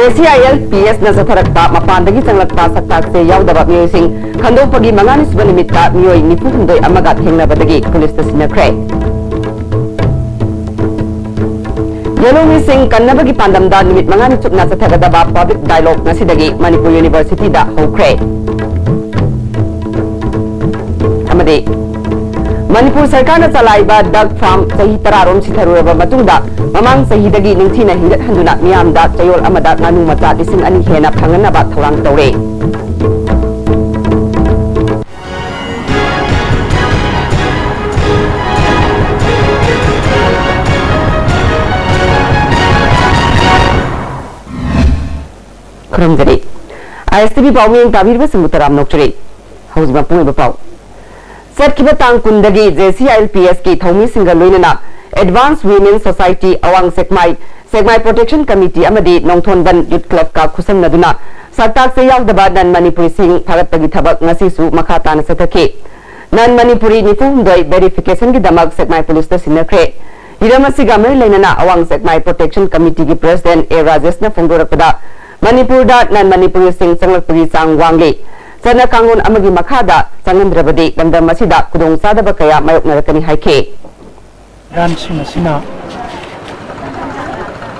JCILPS na sa tharakta mapandagi sanglakta saktak se yaudaba miyosing khandopagi mangani suba nimitta miyoi nifuhundoi amaga thengnabadagi police ta sinakre Yellow Singh kannabagi pandamda nimit mangani chupna sa thagadaba public dialogue ngasidagi Manipur University da hokre amadi Manipur Sarkar na chalaiba duck farm sahi tararom sitharuraba matungda mamang sahidagi ningthina hingat handuna miyamda chayol amada nganu macha lising ani hena phanganaba thorang tawre khramjari ISTV pawming tabirba samutaram nokchri hausba punga paw Setkiba tang kundagi JCILPS ki thomi singa loinana Advanced Women Society awang Segmai Protection Committee amadi Nongthon Ban Youth Club ka khusam naduna saktak se yaudaba nan Manipuri sing thagatagi thabak ngasi su makha na sathake nan Manipuri nifundoi verification gi damak Segmai Police ta sinakre iramasi ga mai leinana awang Segmai Protection Committee gi President A Rajesh na phongdorakpada Manipur da nan Manipuri sing changlakpagi chang wangli Sana kangun amagi makhada sangandrabadi lamdam masida kudong sadaba kaya mayok narakani haike Dancing asina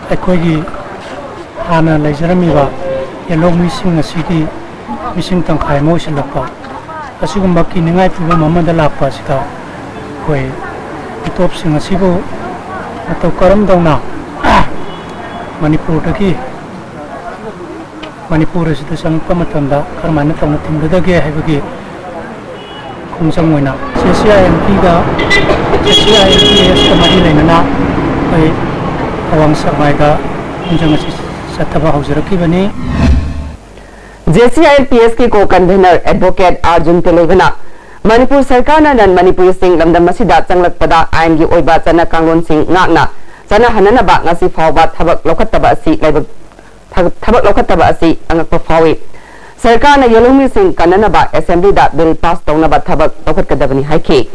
akoigi hana lejaramiba yellow missing asidi missing tangkai mo silapa asigumba kiningai piba mamada lakpa sika koi top sing asibo atau karam dauna Manipur dagi Manipur itu sangat pematanda karena tang tinggadagi habagi kungsang wena CCIMP ga CCILPS kamadi lainana kai awang sakmai ga kunjang sataba hausaraki bani JCILPS ki co-convener advocate Arjun Televana Manipur Sarkar na nan Manipur sing lamdam masida changlakpada ain gi oiba chana kanglon sing ngakna chana hanana ba ngasi fawba thabak lokhattaba si laibak thabak lokhattaba asi angakpa fawi Sarkar na Yellow Singh kananaba assembly da bill pass tawnaba thabak lokhatkadabani haike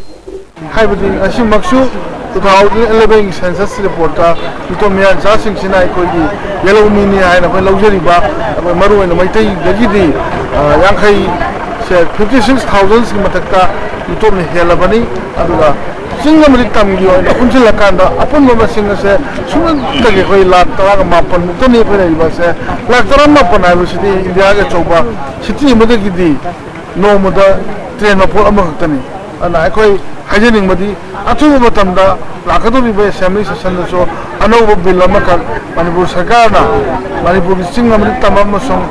haibadi asimaksu 2011 census report ta mitomia jasing sina koigi Yellow Mini haina ko luxury ba maru na maitai dagidi yankhai se 56000 ki matakta mitomni helabani aduga singa mali tamgi oi kunjil kanda apun mama singa se sunan dagi koi lak tara mapan mutani pare ba se lak tara mapan ai city india ga choba city modagi di no moda train ma por amang tani ana koi hajening madi atu matamda lakaduri ba assembly session so ano bill makal Manipur Sarkar na Manipur singa mali tamam song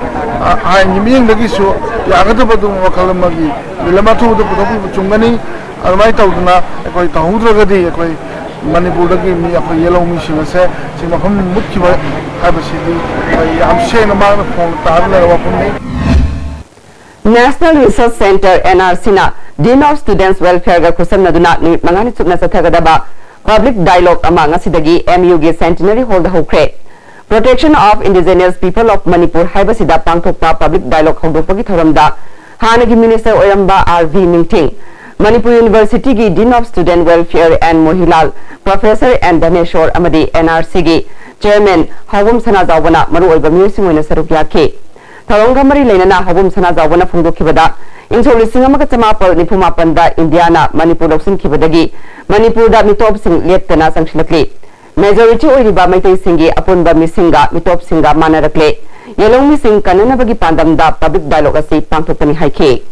ai nyiming dagi so ya ga to badu makal magi bilama tu do putopi chungani almai tauduna ekoi tahudragadi ekoi Manipur dagi mi ekoi Yellow Missing ase sima kham mukhiba habasidi am shena ma phone tarla wa punni National Research Center NRC na Dean of Students Welfare ga khusam naduna ni mangani chupna sathagadaba public dialogue ama ngasidagi MU ge centenary hall da hokre Protection of Indigenous People of Manipur haibasida pangthokpa public dialogue hongdopagi thoramda hanagi minister oyamba RV Mingting Manipur University ki Dean of Student Welfare and Mohilal Professor and Daneshwar amadi NRC ki Chairman Hawum Sana Zawbana maru oiba music oina saruk yake Tharongga mari leinana Hawum Sana Zawbana phongdokhibada Inchol lising amaka chamapal nipumapan da Indiana Manipur loksin khibadagi Manipur da mitop sing leptana sangshilakli Majority oiriba maitai singi apunba misinga mitop singa manarakle Yellow Missing kananabagi pandam da public dialogue asi pangthokpani haike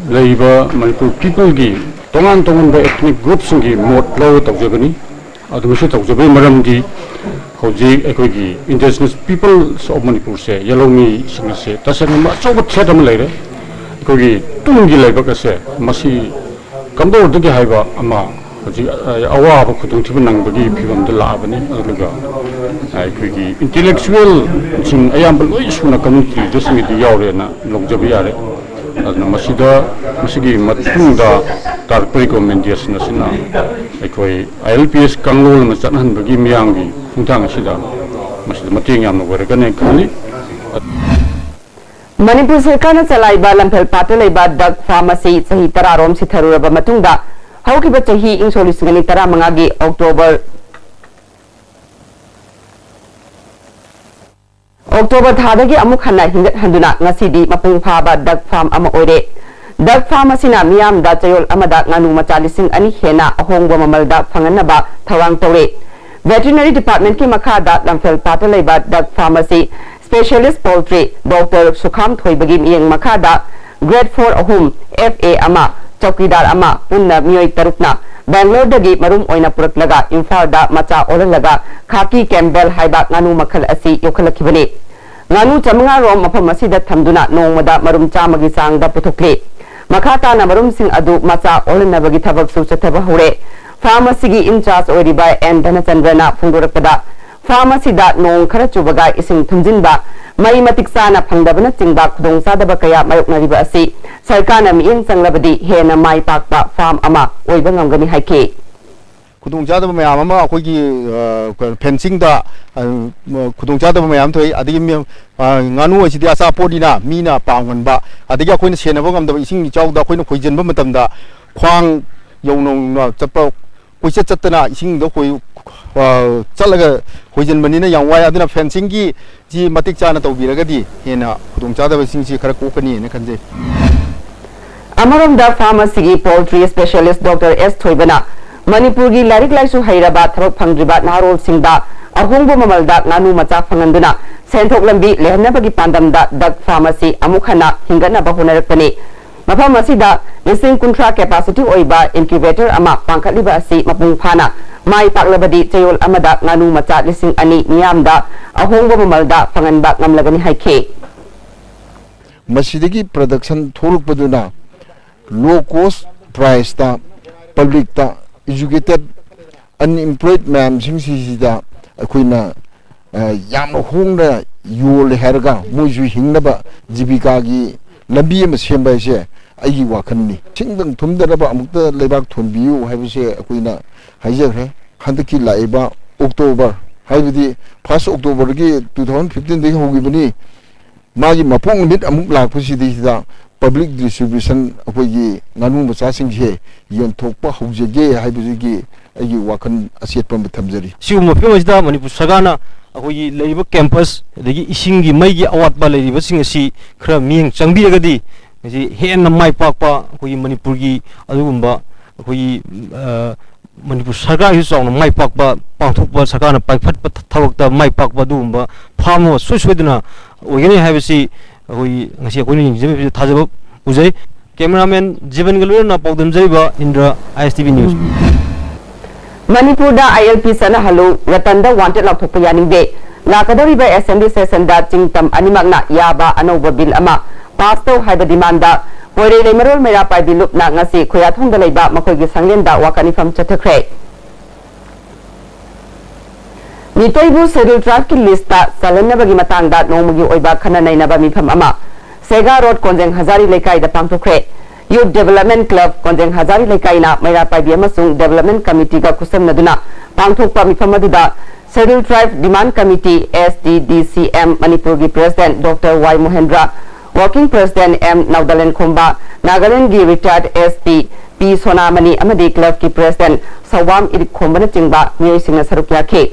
Leiba Manipur people gi tongan ba ethnic groups gi mot law tawjabani adushi tawjabai maram di hoji ekogi indigenous peoples of Manipur se Yellow Mi sing se tasani ma chobat thedam leire ekogi tungi leiba ka se masi kamdo dagi haiba ama hoji awa ba khudung thiban nang bagi phibam da labani aduga ekogi intellectual sing ayam loi suna community desmi di yawre na logjabi yare masida masigi matunda tarpri recommendation asina ekoi ILPS kanglol ma chanhan bagi miyangi khungthang asida masida mating yam nogore kane khani Manipur Sarkar na chalaiba lamphel patalaiba duck pharmacy sahi tararom sitharuraba matungda haukiba chahi ingsolisingani 15 gi October October thadagi amuk hanna hingat handuna ngasidi mapung phaba dak farm ama oire dak farm asina miyam da chayol amada nganu macha lising ani hena ahongba mamalda phanganaba thawang tore veterinary department ki makada lamfel pata leiba dak pharmacy specialist poultry Dr. Sukham Thoibagi miyeng makada grade 4 ahum FA ama chokidar ama punna miyoi tarukna Bangalore dagi marum oina puraklaga Imphal da macha olalaga Khaki Campbell haiba nganu makhal asi yokhalakibani nganu chamanga rom mafam asida thamduna nongmada marum chamagi sangda puthokli makhata na marum sing adu macha olanabagi thabak su chathaba hore pharmacy gi in charge oriba and Dhanachandrana phungdorakpada pharmacy da nong khara chubaga ising thumjinba mai matik sana phangdabana chingba khudong sadaba kaya mayoknariba asi sarkana miing sanglabadi hena mai pakpa farm ama oiba ngamgani haike khudongchadaba mayam ama akhoi fencing da khudongchadaba mayam thoi adigi nganu asidi asa podina mina panganba adigi akhoi senaba ngamdaba ising chawda akhoi khoijenba matamda khwang yownong na chapa koichat chatna ising do khoi chalaga khoijenbanina yangwai aduna fencing gi ji matik chana tawbiragadi hena khudongchadaba singsi khara kokani ne khanje Amaram da pharmacy gi poultry specialist Dr. S Thoibana Manipur gi larik laisu hairaba thabak phangriba narol singda ahongbo mamalda nganu macha phanganduna senthok lambi lehnabagi pandamda dak pharmacy amukhana hingana bahunarakpani mafam asida lising kuntra capacity oiba incubator ama pangkhatliba asi mapung phana mai paklabadi chayol amada nganu macha lising ani niyamda ahongbo mamalda phanganba ngamlagani haike masidagi production thorukpaduna low cost price ta public ta educated unemployed man singsi akoina yam hongna yol herga moju hingnaba jibika gi lambi am semba se aigi wakanni singdang thumdaraba amukta lebak thonbiu haibse akoina haijare handaki laiba october haibidi 1st october gi 2015 dagi hogibani magi mapong mit amuk lakpasidi da public distribution akoigi nganu macha singhe yon thokpa houjege haibigi aigi wakan asetpa thamjari siuma phemajda manipur sagana akoigi leiba campus dagi isingi maigi awatba leiba sing asi khra mieng changbiragadi ji henna mai pakpa akoigi manipur gi adugumba akoigi manipur sarkar hi chawna mai pakpa pangthokpa sakana paikphatpa thabakta mai pakpa dugumba phamo soisodina ogeni haibasi akoigi ngasi akoini jemi thajaba ujai cameraman Jivan Galurna Pogdam Jaiba Indra ISTV News Manipur da ILP sana halu ratanda wanted lak thokpa yaning de lakadori ba assembly session da chingtam animakna yaba anoba bill ama pasto haiba demand da hoire lemarol mera pai bilup na ngasi khoya thongda leiba makoi gi sanglen da wakani fam chathakre Nitaibu schedule tribe ki list ta salanna bagi matang da nomagi oiba khana naina ba mifam ama Sega Road Konjeng Hazari Lekai da pangthokre Youth Development Club Konjeng Hazari Lekai na Maira Paibi amasung Development Committee ga kusamnaduna pangthokpa mifam aduda Schedule Tribe Demand Committee SDDCM Manipur gi President Dr. Y Mohendra Working President M Naudalen Khomba Nagaland gi Retired SP P Sonamani amadi Club ki President Sawam Irik Khomba na chingba miyoi singna saruk yakhe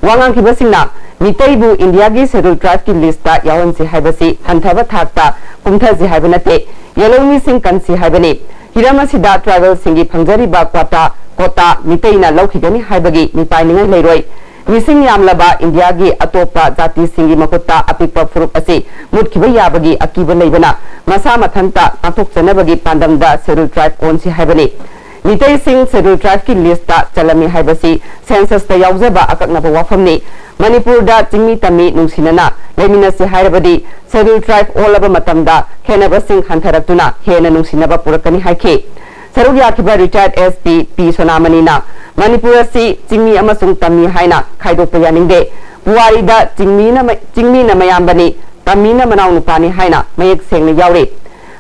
wangang ki basingna Nitaibu India gi schedule tribe ki list ta yawan si haibasi hanthaba thakta kumtha si haibanate yalomi sing kan si haibani hirama sida tribal singi phangjari ba kota mitaina laukhigani haibagi nipainingai leiroi mising yamlaba India gi atopa jati singi makutta apikpa furup asi mutkhiba yabagi akiba leibana masa mathanta athok chanabagi pandamda schedule tribe on si haibani Nitai Singh schedule tribe ki list ta chalami haibasi census ta yauzaba akaknaba wafamni Manipur da chingmi tami nungsinana lemina si hairabadi schedule tribe olaba matamda khenaba sing hantharatuna hena nungsinaba purakani haike sarugya kiba retired SP P Sonamani na Manipur si chingmi amasung tami haina khaidokpa yaningde buwari da chingmi na mayambani tami na manaw nupani haina mayek sengna yaure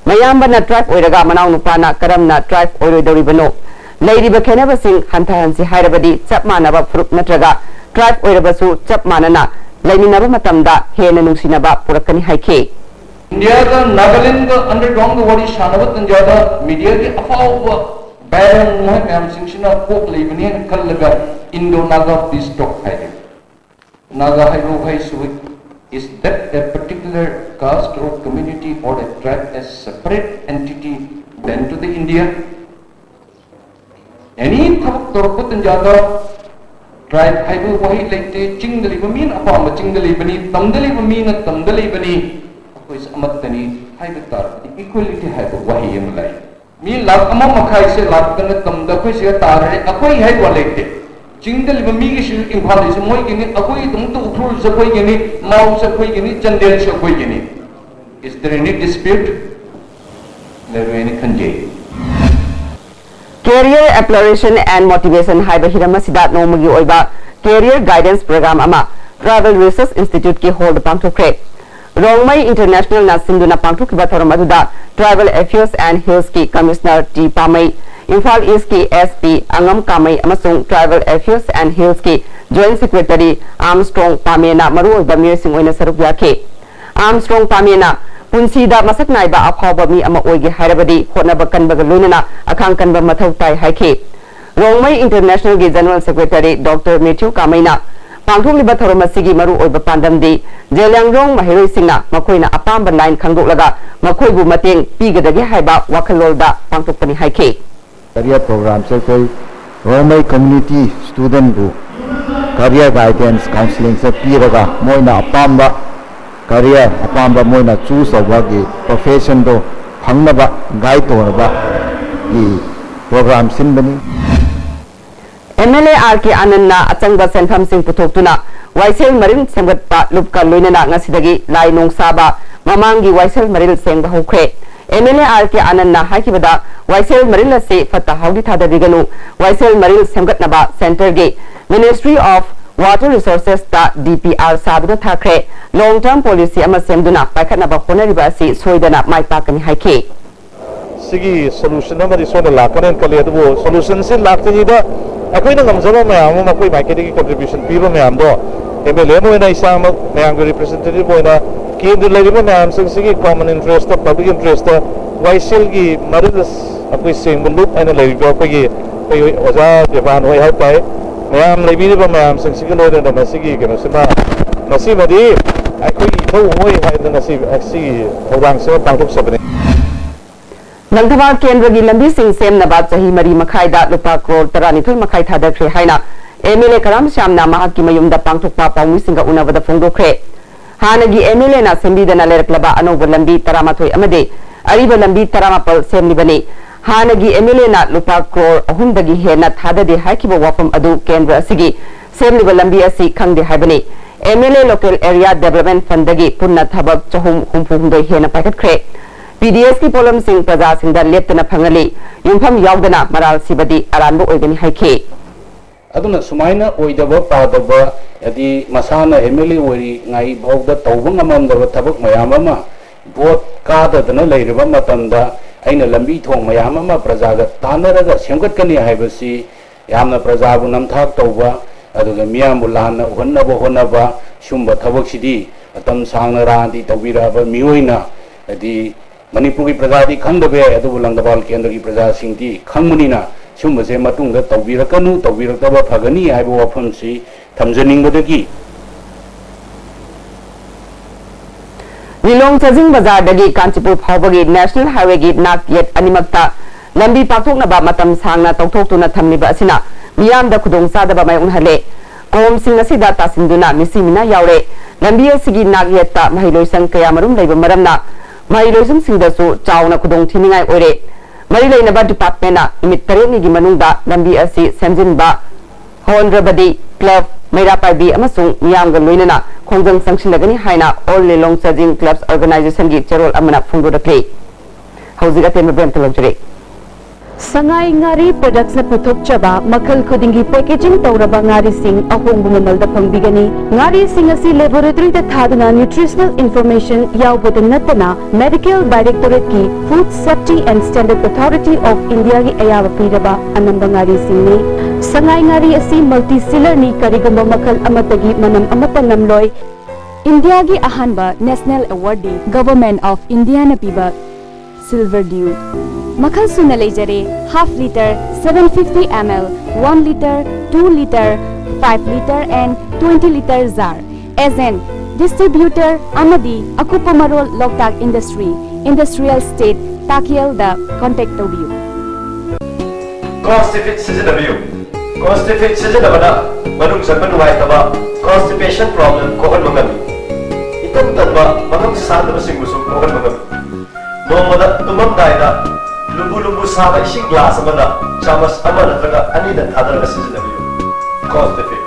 mayambana tribe oiraga manaw nupana karamna tribe oirodoribano leiriba khenaba sing hanthahansi hairabadi chapmanaba furup natraga tribe oirabasu chapmanana leiminaba matamda hena nungsinaba purakani haike India da Nagaland da underground da wadi shanabat tanjada media ki afawa bayan moh kam singshina kok leibani kallaga Indo Naga peace talk hai Naga hai ro hai suwi is that a particular caste or community or a tribe a separate entity than to the India? Any thabak torput and jada tribe haibu wahi like chingali bamin apam chingali bani tamdali bamin tamdali bani akois amatani haibu tar equality haibu wahi yamlai mi lag amam makhai se lag kana tamda koi se tar akoi haibu like Jingle Migi Impal is Moigini, a way to prove the Poigini, Mouse of Poigini, Chandel of Poigini. Is there any dispute? There any conjay. Career Exploration and Motivation Haiba Hiramasidat no Mugi Oiba, Career Guidance Program Ama, Travel Research Institute ki hold Pangtukre. Rongmai International Nasinduna Pangtuk Batoromaduda, Travel Affairs and Hills ki Commissioner T. Pamai. Imphal East की SP Angam Kamai amasung Travel Affairs and Hills की Joint Secretary Armstrong Pamena maru bamir sing oina saruk yake Armstrong Pamena punsida masak naiba aphawba mi ama oige hairabadi honaba kanbaga lunana akhang kanba mathau tai haike Rongmai International की General Secretary Dr. Matthew Kamaina pangthokliba thorom asigi maru oiba pandamdi Jelangrong mahiroi singna makoina apamba line khangdoklaga makoibu mateng pigadagi haiba wakhalolda pangthokpani haike career program से कोई रोमई community student को career guidance counseling से पीरगा Moina अपाम्बा career अपाम्बा Moina choose होगा कि profession तो फंगनबा guide होगा कि program सिन बनी MLA RK Ananda Achangba Sentham Singh Puthokuna Waisel Marine Semgatpa Lupka Luinana Ngasidagi Lai Nong Saba Mamangi Waisel Marine Sengba Hokre MLA RK Ananda Hakibada Waisel Marine se Fata Haudi Thada Biganu Waisel Marine Semgatnaba Center Ge Ministry of Water Resources ta DPR Sabda Thakre Long Term Policy Ama Semduna Pakanaba Honariba si Soidana Mai Pakani Haike Sigi solution amadi sona lakanen kaliadu solution sin lakti da akoi na ngamjaba mayam ma koi marketing contribution piro mayam do MLA mo na isa mayam representative mo na kendra leriba mayam sigi common interest public interest Waisel gi maridas akoi same loop ana leriba koi koi oja japan hoi help pai mayam lebiriba mayam sigi lo da masigi keno sima masi madi akoi tho hoi hai da nasi sigi orang se pangthok sabne Nagdawar Kendra gi lambi sing sem nabad sahi mari makhai da lupa crore taranithul makhai thadakre haina MLA Karam Shamna mahak ki mayum da pangthokpa pawmi singa unawada phongdokre hanagi MLA na sembidana leraklaba anoba lambi taramathoi amade ariba lambi taramapal semlibani hanagi MLA na lupa crore ahumdagi hena thadade hakiba wafam adu Kendra asigi semliba lambi asi khangde haibani MLA Local Area Development Fund dagi punna thabak chahum humphumdoi hena paikatkre PDS की pollen Singh प्रजा सिंह दा लेप्तना फंगली युमफम यावदना moral सिबदी अरानबो ओइगनी हाइखे अदुना सुमाइना ओइदब पादब यदि मसाना MLA ओरि ngai भौदा तौबं ngamamdaba thabak mayam ama vote काददना लेरिबा मतमदा aina lambi thong mayam ama praja ga tanaraga semgatkani haibasi yamna praja bu namthak tauba aduga miyam bulana honnaba honaba sumba thabak sidi atam sangna randi tawiraba miyoina adi Manipur की प्रजा दी खंड बे अदुबु लंगदबाल केंद्र की प्रजा सिंह दी खंगमुनिना सुमसे मतुंग the तौबिरकनु तौबिरकबा Phagni हाइबो वफमसी थमजनिंगदगी Nilong Chajing Bazar dagi Kanchipur phawbagi National Highway gi nak yet animakta lambi pathoknaba matam sangna tawthoktuna thamniba asina miyam da khudong sadaba mai unhale kom sing asida tasinduna misimina yaure lambi asigi nak yetta mahiloi sang kaya marum leiba maramna Marilosum Singdasu, Chowna Kudong Tiningai Ore, Marilay Naba Department, Imit Tareni Gimanunda, Lambi Asi, Samjin Ba, Hondrabadi, Club, Mairapai B, Amasung, Yanga Luinana, Kongang Sanction Lagani Haina, all Long Surging Clubs Organization Git Gerald Amana Fungo the Play. How's it at the Brent? Sangai ngari products na puthok chaba makal khudingi packaging tawraba ngari sing ahong bumamal da pangbigani ngari sing asi laboratory ta thaduna nutritional information yawbada natana medical directorate ki food safety and standard authority of India gi ayawa piraba anamba ngari sing ni sangai ngari asi multi seller ni karigamba makal amatagi manam amata namloi India gi ahanba national award government of India na piba silver dew Makhal suna lejare half liter 750 ml 1 liter 2 liter 5 liter and 20 liter jar as in distributor amadi akupa marol loktak industry industrial state takiel da contact tobiu constipate seasonable constipate seasonable manung saban wai taba constipation problem ko kan mangami itam tanba manung sadaba singusu ko kan mangami no mada tumam daida lubu saba ising glass amana chamas amana traga ani da thadara seasonable constipate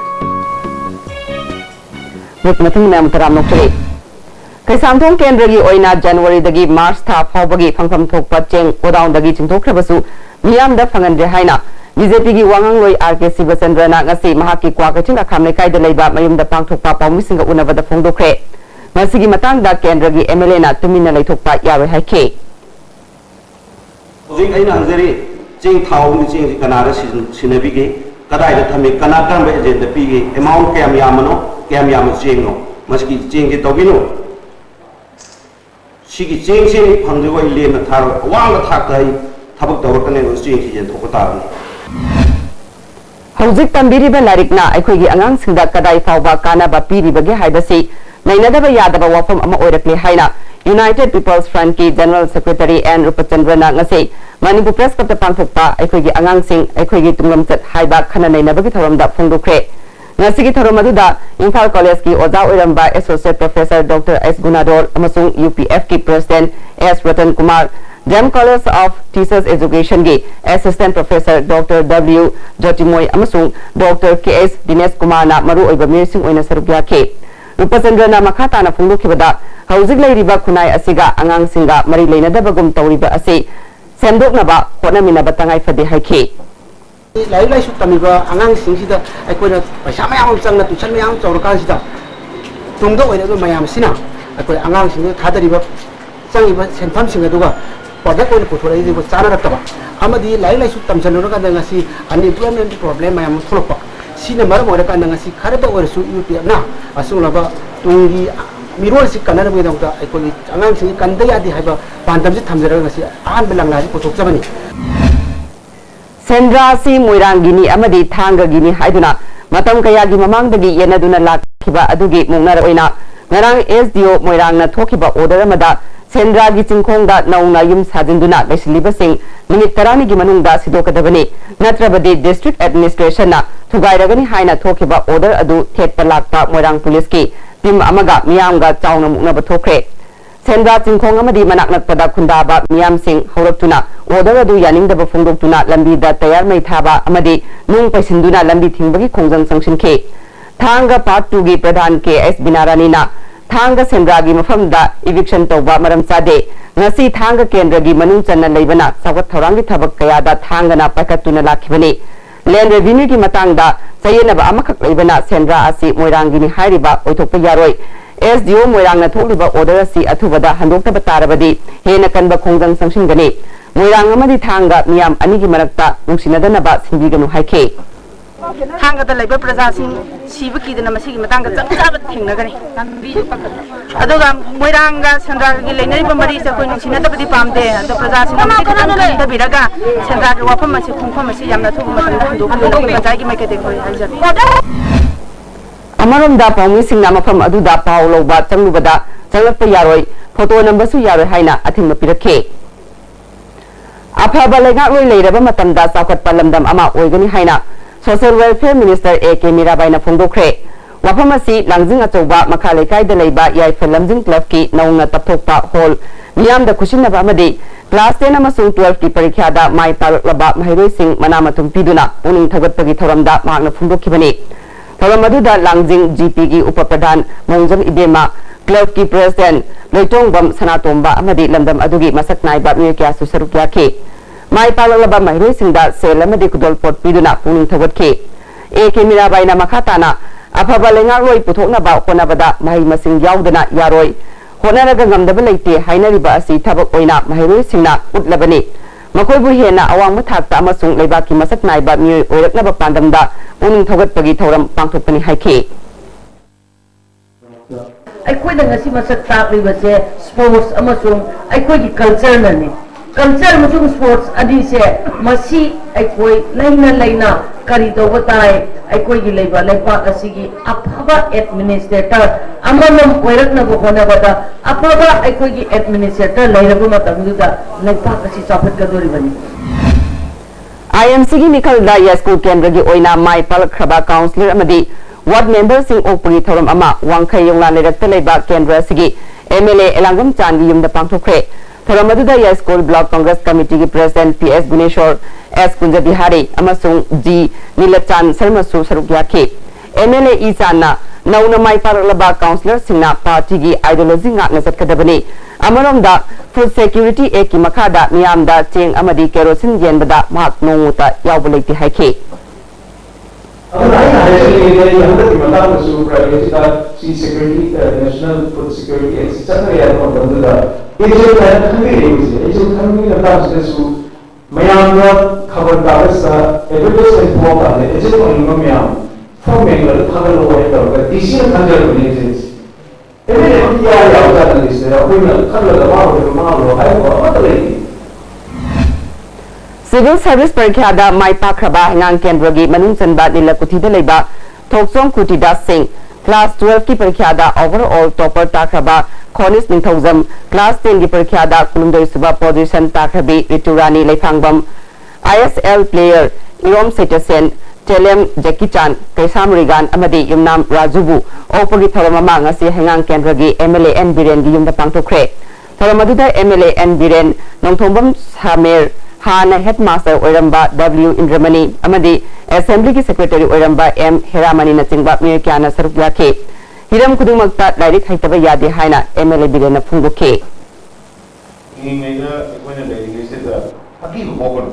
Mutum na mutaram nokri. Kaisamthong Kendra gi oina January dagi March tha phawbagi phangpham thokpa cheng godown dagi chingthokrabasu miyam da phangandre haina BJP gi wangang loi RK Sivasandra na ngasi mahaki kwa kachinga khamle kai da leiba mayum da pangthokpa pawmisinga unaba da phongdokre masigi matang da Kendra gi MLA na tumina leithokpa yaroi haike Jing aina anjari ching thau ni ching kanara sinabigi kadai da thami kana kan be agenda pigi amount kayam yamano kayam yam ching no maski ching ki tobino sigi ching sing phangde wai le na thar wang thak dai thabak dawakane ching ki jen thokata Hauzik tambiriba larikna aikhoigi angang singda kadai fawba kana ba piribage haibasi nainadaba yadaba wafam ama oirakle haina United People's Front ki General Secretary N Rupachandra na ngase Manipur Press Club ta pangthokpa aikhoigi angang sing aikhoigi tunglamchat haiba khana nainabagi thoramda phongdokre ngasigi thoram aduda Imphal College ki oja oiramba Associate Professor Dr. S Gunador amasung UPF ki President S Ratan Kumar Dem College of Teachers Education ki Assistant Professor Dr. W Jotimoy amasung Dr. KS Dinesh Kumar na maru oiba mirsing oina sarugya ke Rupachandra na makhata na phongdokhibada hauzik leiriba khunai asiga angang singa mari leinadabagum tawriba ase semdoknaba honaminaba tangai fade haike lai lai su tamiba angang singida aikoina paisa mayam changna tuition mayam chawrkan sida tungdo oina do mayam sina akoi angang sing thadariba changiba senfam sing aduga product oina puthora idiba chana raktaba amadi lai lai su tamchanura ka ngasi unemployment problem mayam thulpa sina maram ora ka ngasi kharaba orsu UPF na asunglaba tungi mirol si kanana bi dongta aikoi angang sing kandaya di haiba pandam si thamjara ngasi an belangna ji puthok chabani Sendra si Moirangini amadi Thanga gini haiduna matam kaya gi mamangdagi yenaduna lakhiba adugi mungnara oina ngarang SDO Moirangna thokiba order amada Sendra gi chingkhongda nauna yum sajinduna gasilibasing minute 10 gi manungda sidokadabani natrabadi district administration na thugairagani haina thokiba order adu thetpa lakpa Moirang police ki tim amaga miyamga chauna mukna bathokre Sendra chingkhong amadi manak nakpada khundaba miyam sing hauratuna order adu yaningdaba phongdoktuna lambi da tayar mai thaba amadi nung paisinduna lambi thingbagi khongjang sangsinke Thanga part 2 gi pradhan KS Binarani na Thanga Sendra gi mafamda eviction tawba maram chade ngasi Thanga Kendra gi manung channa leibana sawat thorangi thabak kaya da Thanga na pakatuna lakhibani land revenue gi matangda chayenaba amakhak leibana Sendra asi Moiranggi ni hairiba oithokpa yaroi SDO Moirang na tholiba order asi athubada handokta batarabadi hena kanba khongjang sangshingani Moirang amadi Thanga miyam anigi marakta nungsinadana sinbiganu haike Thanga da laiba praja sing siba kidana masigi matanga changchaba thingnagani aduga Moiranga Sendra gi leinariba mari se koi nungsinadabadi pamde adu praja sing amasi da biraga Sendra gi wafam masi khungfam masi yamna thubu matanda handokta praja gi maikete koi hajar Amaramda pawmising na mafam aduda paw lawba changlubada changlakpa yaroi photo nambasu yaroi haina athingma pirakhe afaba leingak loi leiraba matamda sakhatpa lamdam ama oigani haina Social Welfare Minister AK Mirabai na phongdokre wafam asi langjing achouba makha lekai da leiba yaifal lamjing club ki naungna tapthokpa hall miyam da kushinaba amadi class 10 amasung 12 ki parikha da mai palaba mahairoi sing manamatum piduna puning thagatpagi thoramda mahakna phongdokhibani Thoramadda Langjing GP gi Upapradhan Mongjam Ibema Club ki President Loitong Sanatomba amadi lamdam adugi masak naiba miyakya susarukya ke mai palalaba mahroi singda selamadi kudol pot piduna puning thawat ke AK Mirabai na makhatana afaba lenga roi puthokna ba konabada mahi masing yaudana yaroi honaraga ngamdaba leite hainariba asi thabak oina mahroi singna utlabani makoibu hena awang mathakta amasung leibaki masak naiba miyoi oiraknaba pandamda puning thogatpagi thoram pangthokpani haike ꯑꯩꯈꯣꯏꯅ ꯉꯁꯤ ꯃꯁꯛ ꯇꯥꯛꯂꯤꯕꯁꯦ sports ꯑꯃꯁꯨꯡ ꯑꯩꯈꯣꯏꯒꯤ ꯀꯜꯆꯔꯅꯅꯤ culture ꯑꯃꯁꯨꯡ sports ꯑꯅꯤꯁꯦ ꯃꯁꯤ ꯑꯩꯈꯣꯏ ꯂꯩꯅ kari tawba tai aikoi gi leiba leipak asigi afaba administrator amanam oirakna bo hona bada afaba aikoi gi administrator leirabu matamduda leipak asi chaphat kadori bani IMC gi Mikhal da ya school kendra gi oina mai pal khaba counselor amadi ward member sing okpuri thoram ama wangkhai yongla lerakta leiba kendra sigi MLA elangam chan gi yumda pangthokre thoram aduda ya school block congress committee gi president PS Guneshwar S Kunja Bihari amasung G Nilachan Sarma su saruk yakhe MLA Isana nauna mai parlaba counselor singna party gi ideology ngakna satkadabani amaromda food security act ki makhada miyamda cheng amadi kerosene yenbada mahak nonguta yawbuleti haike National Food Security Act mayamda khabar dagasa advertisement form ane ejit onima mayam form mengal khabar lo hai tar decision khanjar bani agency ebe ya ya ta list ya koina khala da ma lo hai ko matlai Civil Service Parikha da mai pakraba ngang kendra gi manung chanba nilakuthi da leiba thoksom kuti da sing class 12 ki parikha da overall topper takraba Khonis Ningthauzam class 10 की परीक्षा दा कुलुंदोई सुबा position ताखबी रितुरानी लेफांगबम ISL player Irom Setasen Telem Jackie Chan Kaisam Rigan amadi yumnam Rajubu opori thoramama ngasi hengang kendra gi MLA N Biren gi yumda pangthokre thoramadida MLA N Biren nongthombam Samer Hana headmaster oiramba W Indramani amadi assembly ki secretary oiramba M Heramani na chingba mirkyana saruk yakhe Hiram Kudumakta direct haitaba yade haina MLA Birena Fungoke. Ingayda ikona direct sida haki bogon.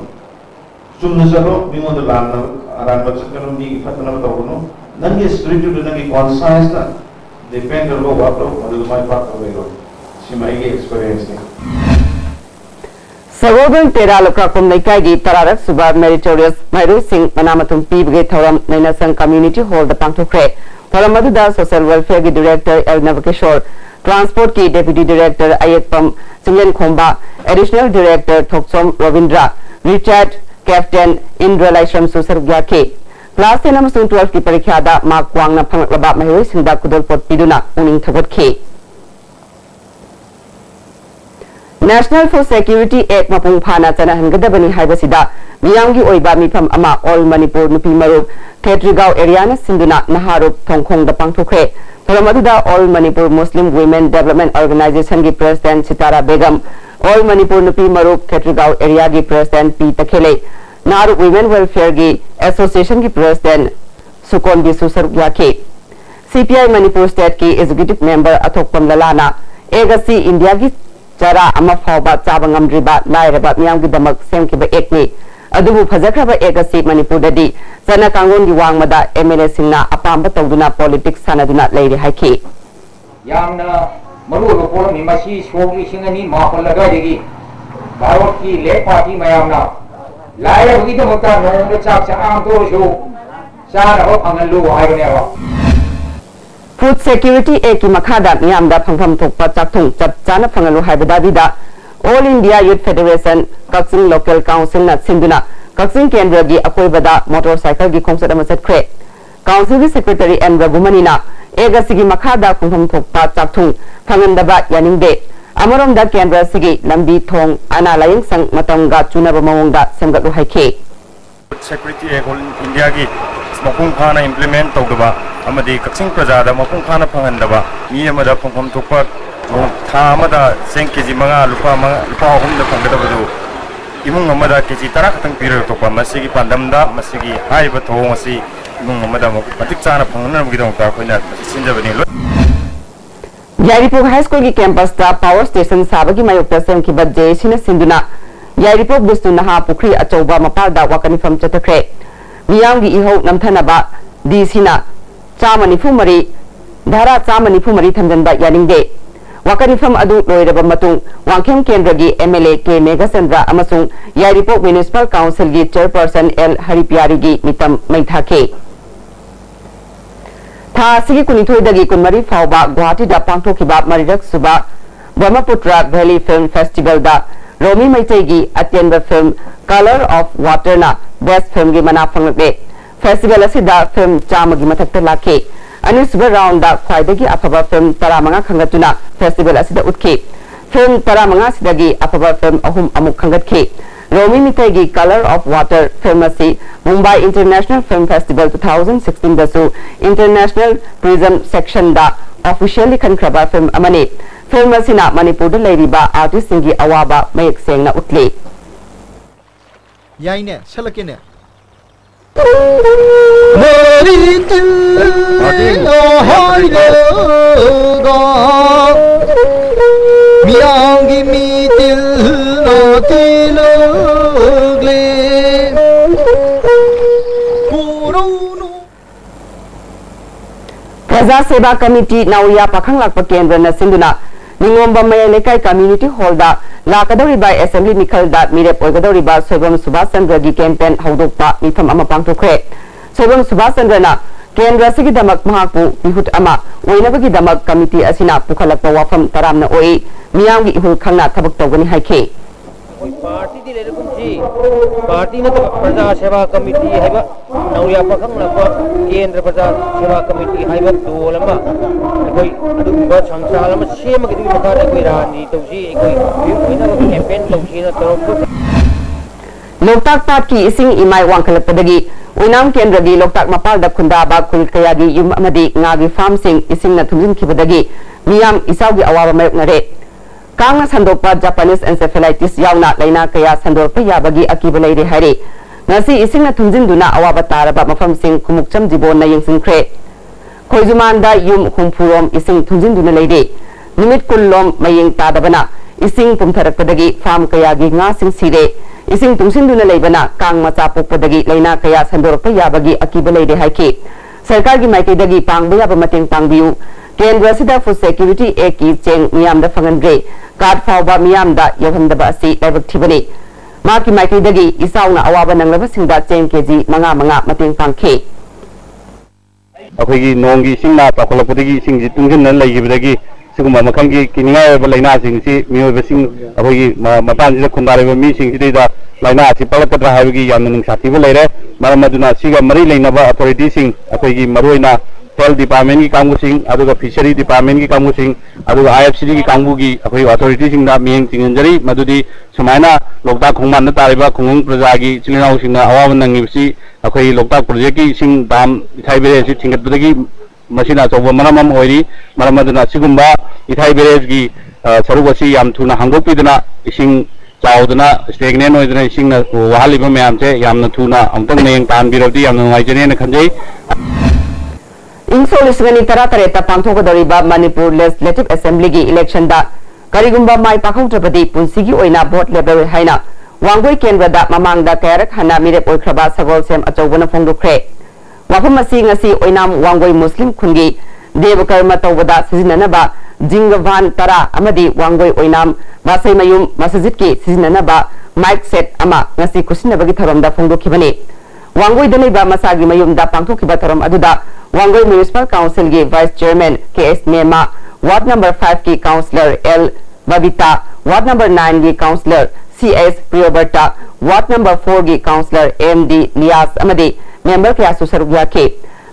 Chumna jalo mingoda lanna aranba chakano ni fatana batawono. Nangi spirit to nangi conscience na depend ro wapro adu mai part avero. Simai experience ni. Sagogan Teraloka Kumnaikai gi Tararak Suba Meritorious Mairu Singh Manamatum Pibge Thoram Nainasang Community Hall the Pangtokre. Thoramadida Social Welfare ki Director El Navakishore, Transport ki Deputy Director Ayekpam Singlen Khomba, Additional Director Thoksom Ravindra, Retired Captain Indra Laishram Susar Gyake. Class 10 amasung 12 ki parikha da Mark Wang na phanglaba mahoi singda kudol pot piduna uning thagotke. National Food Security Act mapung phana chana hangadabani haibasida miyamgi oiba mifam ama All Manipur nupi marup Ketrigao area na sinduna naharup thongkhong da pangthokre thoramadida All Manipur Muslim Women Development Organization gi President Sitara Begum All Manipur nupi marup Ketrigao area gi President P Takhele Naru Women Welfare gi Association gi President Sukon gi Susaruk yakhe CPI Manipur State ki Executive Member Athokpam Lalana Egasi India gi Jara ama fawba chaba ngamdriba lairaba miyam gi damak semkiba ekni adubu fajakraba egasi Manipur dadi sana kangon gi wangmada MLA singna apamba tawduna politics sanaduna leiri haiki yamna maru lokol mi masi sogi singani maholaga degi bharot ki le party mayamna laira gi damata no chak cha am to shu sara ho phangalu haibane ba Food Security Act ki makhada miyamda phangpham thokpa chakthung chap chana phangalu haibada bida All India Youth Federation Kaksing Local Council na sinduna Kaksing Kendra gi akoibada motorcycle gi khongset ama setkre Council gi Secretary M Ragumani na egasi gi makhada phangpham thokpa chakthung phangandaba yaningde Amarom da Kendra sigi lambi thong ana laying sang matamga chunaba mawongda semgatlu haike Security Act All India gi mapung khana implement tawdaba amadi Kaksing Prajada mapung khana phangandaba mi amada phangpham thokpa tha amada sengkeji manga lupa ahumda phanggadabadu imung amada keji tara khatang pira thokpa masigi pandamda masigi haiba thong asi imung amada matik chana phangna gidong ta koina sinjabani lo Yairipok High School ki campus da power station sabagi mayokta semki badje sina sinduna Yairipok Bistu Naha Pukri achauba mapalda wakanifam chatakre miyamgi iho namthanaba di sina chamani phumari dhara chamani phumari thamjanba yaningde wakanifam adu loiraba matung wangkhem kendragi MLA K Meghachandra amasung Yairipok Municipal Council gi Chairperson L Haripyari gi mitam maithake tha sigi kunithoi dagi kunmari fawba Guwahati da pangthokiba marirak suba Brahmaputra Valley Film Festival da Romi Maitai gi atyenba film Color of Water na best film gi mana phanglakde festival असिदा film चामगी मथक्ता लाखे अनिसुब round दा ख्वाइदगी अफबा film 15 खंगतुना festival असिदा उठखे फिल्म 15 सिदगी अफबा फिल्म अहुम अमुक खंगतखे रोमी मितेगी कलर ऑफ वाटर फिल्म असी मुंबई इंटरनेशनल फिल्म फेस्टिवल 2016 दसु इंटरनेशनल प्रिज्म सेक्शन दा ऑफिशियली खनख्रबा फिल्म अमने फिल्म असिना मणिपुर दा लेरिबा आर्टिस्ट सिंगी अवाबा मयक सेंगना उठले याइने सलकेने मियांगी मीतिल नोतिलोगले प्रजा सेवा कमिटी नौया पाखंग लाकपा केंद्र न सिंधुना निंगोंबा मय लेकाई कम्युनिटी हॉल दा लाकदौरिबा असेंबली मिखल दा मिरेप ओइगदौरिबा सोइबम सुभाष चंद्र की कैंपेन हौदोकपा मिफम अमा पांगथोखरे सोइबम सुभाष चंद्र ना केंद्र सिगी दमक महाकु बिहुट अमा ओइनबगी दमक कमिटी असिना पुखलकपा वाफम तरामना ओइ मियामगी इहुल खंगना थबक तौगनी हाइखे पार्टी दी लेरे कुंजी पार्टी ने तो प्रजा सेवा कमिटी है बा नौया पखंग लपा केंद्र प्रजा सेवा कमिटी है बा दोलमा कोई अदुबा संसालम सेम के दी मका कोई रानी तौसी कोई कोइना कैंपेन तौसी ना तरफ लोकताक पाट की इसिंग इमाई वांखलपदगी उइनाम केंद्र की लोकताक मपाल दा खुंदाबा खुल कयागी युम अमदी ngaगी फार्म सिंग इसिंग ना थुंजिन खिबदगी मियाम इसाउगी अवाबा मायकनरे कांगना संदोकपा जापानीज एन्सेफेलाइटिस यावना लैना कया संदोरपा याबगी अकीबा लेरे हारे ngasi isingna thunjinduna awaba taraba mafam sing kumukcham jibon na yengsinkhre khoijuman da yum humpurom ising thunjinduna leide nimit kullom mayeng tadabana ising pumtharakpadagi farm kaya gi nga sing sire ising tungsinduna leibana kang macha pokpadagi leina kaya sandorakpa yabagi akiba leide haike sarkar gi maikaidagi pangba yaba mateng pangbiu केंद्र सिदा food security act की Cheng मियाम दा फंगनग्रे card फाउबा मियाम दा यवहमदबा असि लाइबक थिबने माकी माइकैदगी इसाउना अवाबा नंगलबा सिंदा Cheng KG मंगा मंगा मतेंग पांखे अखोगी नोंगी सिंगना पाखलपदगी सिंगजि तुंगजन लैगिबदगी सिगुमा मखंगी किनिंगाय बलैना सिंगसि मियोबा सिंग अखोगी मपानजिदा खुंदारेबा मी सिंगसिदा लाइना असि पलकद्रा हाबगी यामना निंगसाथिबा लैरे मरम मदुना सिगा मरि लैनबा अथॉरिटी सिंग अखोगी मरोइना हेल्थ डिपार्टमेंट की कांगू सिंह अदुगा फिशरी डिपार्टमेंट की कांगू सिंह अदुगा आईएफसीडी की कांगू की अखोई अथॉरिटी सिंह दा मियंग चिंगंजरी मदुदी समायना लोकताक खुंगमान न तारिबा खुंगुंग प्रजा की चिलिनाउ सिंह ना अवाब नंगिबसी अखोई लोकताक प्रोजेक्ट की सिंह दाम इथाई बेरेज सि थिंगतबदगी मसिना चौबा मरमम होइरी मरमदना सिगुंबा इथाई बेरेज की सरुगसी याम थुना हांगोपिदना इसिंग चाउदना स्टेगनेन होइदना इसिंग ना वहालिबा मयाम से यामना थुना अमतंग नेंग तानबिरबदी यामना नुवाइजने खंजई इंसोलिसगनी तरा तरेता पांथोगदौरिबा मणिपुर लेजिस्लेटिव असेंबली की इलेक्शन दा करिगुंबा माई पाखौद्रबदी पुंसिगी ओइना भोट लेबल हाइना वांगोई केंद्र दा ममांगदा कयारक हना मिरेप ओइख्रबा सगोल सेम अचौबना फोंदोखरे वाफम असी ngasi ओइनाम वांगोई मुस्लिम खुंगी देवकर्म तौबदा सिजिननबा जिंगवान तरा अमदी वांगोई ओइनाम वासै मयुम मस्जिद की सिजिननबा माइक सेट अमा ngasi कुसिनबगी थरमदा फोंदोखिबने वांगोई दलेबा मसागी मयुमदा पांथोखिबा थरम अदुदा वांगोई म्युनिसिपल काउंसिल की vice chairman K S. Nema ward number 5 की councillor L. Babita ward number 9 की काउंसलर C.S. प्रियोबर्टा वार्ड नंबर 4 की काउंसलर M.D. लियास अमदी मेंबर के सरुक याखे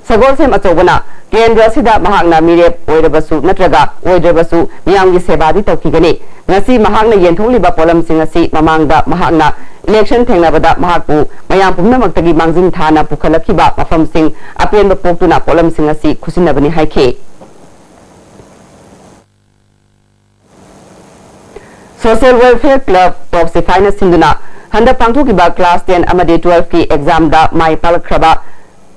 सगोल सेम अचौबना केंद्र सिदा महांगना मिरेप ओइरबसु नत्रगा ओइद्रबसु मियांगी सेवादी तौखिगने ngasi mahangna yentholiba polam singasi mamangda mahangna election thengnabada mahakpu mayam pumnamaktagi mangjing thana pukhalakhiba mafam sing apen poktuna polam singasi khusinabani haike social welfare club propsi finance sinduna handa pangthokiba class 10 amade 12 ki exam da mai palakhraba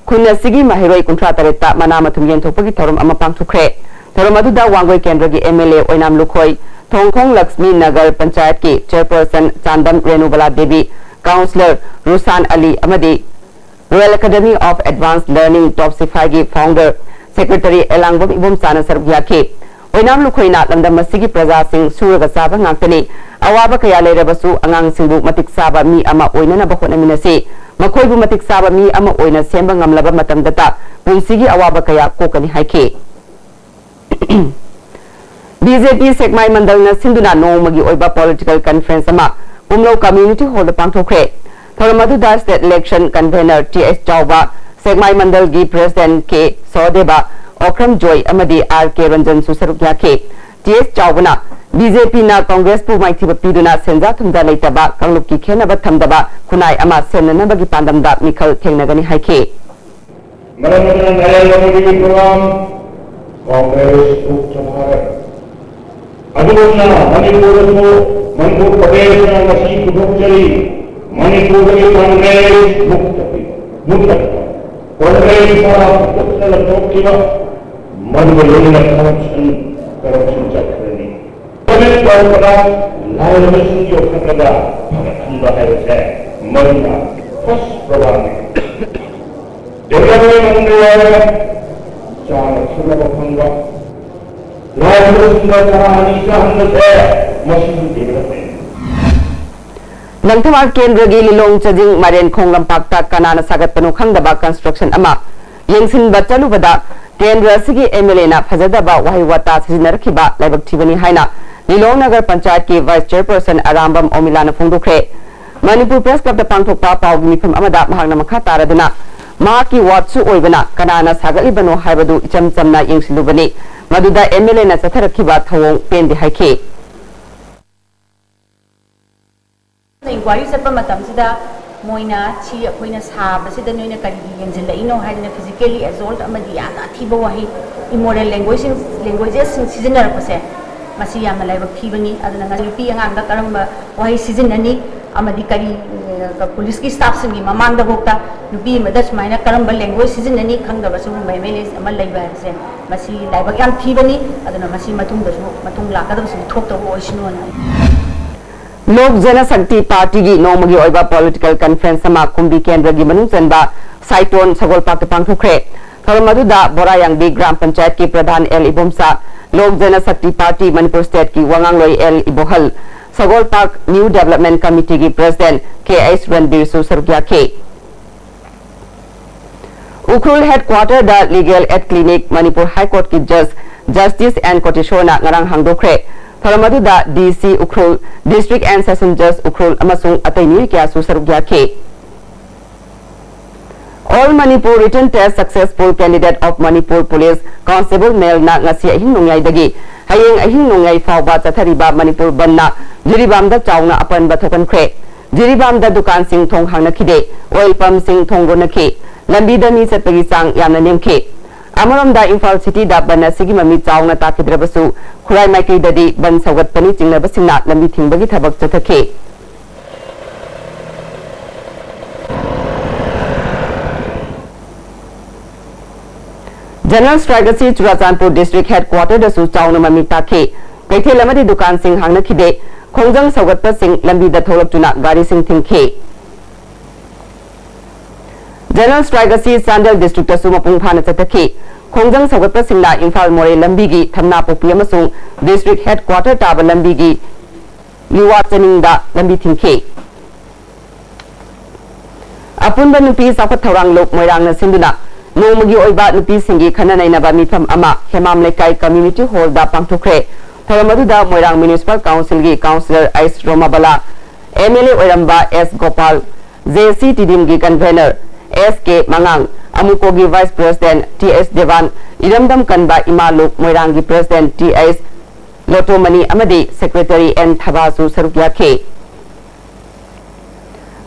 khunna sigi mahiroi kuntra tareta manamathum yenthopagi thorum ama pangthukre thorum aduda wangoi kendra gi MLA oinam lukhoi थोंगखोंग Lakshmi Nagar panchayat की chairperson Chandam Renubala Devi councillor Rusan Ali अमदी royal academy of advance learning top Sifai की founder secretary Elangbam इबम साना सरगयाखे ओइनाम लुखोइना लंदम मसिगी प्रजा सिंह सुरगा साबा ngaktani awaba kaya leirabasu angang singbu matik saba mi ama oinana bahonaminnasi makoibu matik saba mi ama oina semba ngamlaba matamdata punsigi awaba kaya kokani haike BJP Sekmai mandal सिंधुना नोमगी ओइबा political conference अमा पुमलो community hall पांथोखरे थोरमदुदा state election convener TS Chaoba Sekmai mandal की president K सौदेबा Okram Joy अमदी आर के रंजन सुसरुक याखे टीएस चावना बीजेपी ना कांग्रेस पु माइथिब पीदुना सेंजा थुमदा लेतबा कांगलुप की खेनबा थमदबा खुनाई अमा सेननबगी पांदमदा मिखल थेंगनगनी हाइखे नरेंद्र मोदी की प्रोग्राम कांग्रेस अदुना मणिपुर प्रदेश में मसी कुदुचरी मणिपुर की कांग्रेस मुक्त कांग्रेस का उत्तर लोकसभा मनोरंजन करप्शन चक्रनी पहले परंपरा लाइलेशन जो खतरा भगत है से मरना फर्स्ट प्रभाव डेवलपमेंट मंगल चार सुलभ होगा लाइलेशन का अनिशा हम से मशीन डेवलपमेंट लंथवा केंद्र की लिलोंग चजिंग मरेन खोंगलम पाक्ता कनाना सागतपनो खंगदबा कंस्ट्रक्शन अमा येंसिन बचलुबदा केंद्र सिगी एमएलए ना फजदबा वही वता सिजनरखिबा लाइबक थिबनी हाइना लिलोंग नगर पंचायत की वाइस चेयरपर्सन अरामबम ओमिलाना फोंदोखरे मणिपुर प्रेस क्लब पांथोकपा पाउगी मिफम अमदा महांगना मखा तारदना महाकी वार्डसु ओइबना कनाना सागलिबनो हाइबदु इचम चमना येंसिलुबनी मदुदा एमएलए ना चथरखिबा थवोंग पेंदे हाइखे इंक्वायरी चप्पा मतमसिदा मोइना छि अखोइना साबसिदा नोइना करिगी येंजिलइनो हाइना फिजिकली एजोल्ट अमदि याना थिबो वही इमोरल लैंग्वेजेस सिजनरपसे मसी यामना लाइबक थिबनी अदना नलिपी अंगांगा करम वही सिजननी अमदि करी पुलिस की स्टाफ सिंगी ममांगदा बोक्ता नुपी मदस माइना करम लैंग्वेज सिजननी खंगदबसु मेमेले अमल लैबा से मसी लाइबक याम थिबनी अदना मसी मतुंग लाकदबसु थोक्तबो ओइसिनोना लोक जनशक्ति पार्टी की नोमगी ओइबा पॉलिटिकल कॉन्फ्रेंस समा कुंबी केंद्र की मनुंग चनबा साइटोन सगोल पाक पांगथुखरे थरमदुदा बोरायांगबी ग्राम पंचायत की प्रधान एल इबोमसा लोक जनशक्ति पार्टी मणिपुर स्टेट की वंगांगलोई एल इबोहल सगोल पाक न्यू डेवलपमेंट कमिटी की प्रेसिडेंट के एस रणबीर सुसरुकिया के उखरुल हेडक्वार्टर द legal aid clinic Manipur high court की जज जस्टिस एन कोटेशोना ngarang hangdokre थरमदुदा DC Ukhrul district and session जज उखरुल अमसुंग अतैनी क्या सुसरुकिया के all Manipur written test successful candidate of Manipur police constable male ना ngasi ahin nongyai hayeng ahin nongyai fawba chathariba Manipur बनना जिरीबाम दा चावना अपन बथोकन ख्रे जिरीबाम दा दुकान सिंह थोंग हांगना खिदे ऑयल पंप सिंह थोंग गोनखे लंबी दमी चटपगी सांग यामना नेमखे अमरमदा इम्फाल सिटी दा बन असिगी ममी चावना ताकिद्रबसु खुराई माइकैददी बन सौगतपनी चिंगनबसिंगना लंबी थिंबगी थबक चथखे जनरल स्ट्राइक से चुराचांदपुर डिस्ट्रिक्ट हेडक्वार्टर दसु चावना ममी ताखे कैथेल अमदी दुकान सिंह हांगना खिदे खोंजंग सौगतप सिंह लंबी दा थोलकचुना गाड़ी सिंह थिंखे जनरल स्ट्राइक से चांदल डिस्ट्रिक्ट दसु मपुंग फाना चथखे खोंजंग सौगतप सिंहना इम्फाल मोरे लंबी की थमना पोपी अमसुंग डिस्ट्रिक्ट हेडक्वार्टर ताब लंबी की युवा चनिंगदा लंबी थिंखे अपुनबा नुपी साफत थौरांग लोक मोइरांगना सिंदुना नोमगी ओइबा नुपी सिंगी खननैनबा मिफम अमा हेमाम लेकाई कम्युनिटी हॉल दा पांथोखरे थरमदुदा मोइरांग म्युनिसिपल काउंसिल की काउंसिलर एस रोमाबला एमएलए ओइरंबा एस गोपाल जेसी टीडीएम की कन्वेनर एस के मंगांग अमुको की वाइस प्रेसिडेंट टी एस देवान इरमदम कनबा इमा लोक मोइरांग की प्रेसिडेंट टी एस लोटोमनी अमदी सेक्रेटरी एन थबासु सरुकिया के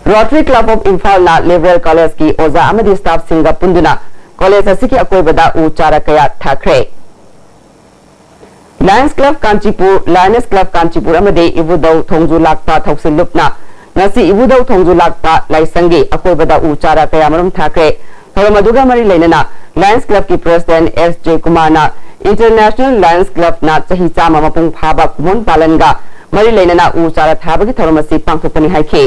रोटरी क्लब ऑफ इम्फाल ना लिबरल कॉलेज की ओजा अमदी स्टाफ सिंगा पुंदुना कॉलेज असिकी अकोइबदा उ चारा कया थाखरे लायंस क्लब कांचीपुर अमदी इबुदौ थोंजु लाकपा थौसिल लुपना ngasi ibudau thongju lakpa laisangi akoibada u chara kaya marum thakre thoromaduga mari leinana Lions Club ki president S J Kumar na International Lions Club na chahi chama mapung phaba kumon palanga mari leinana u chara thabagi thoromasi pangthokpani haike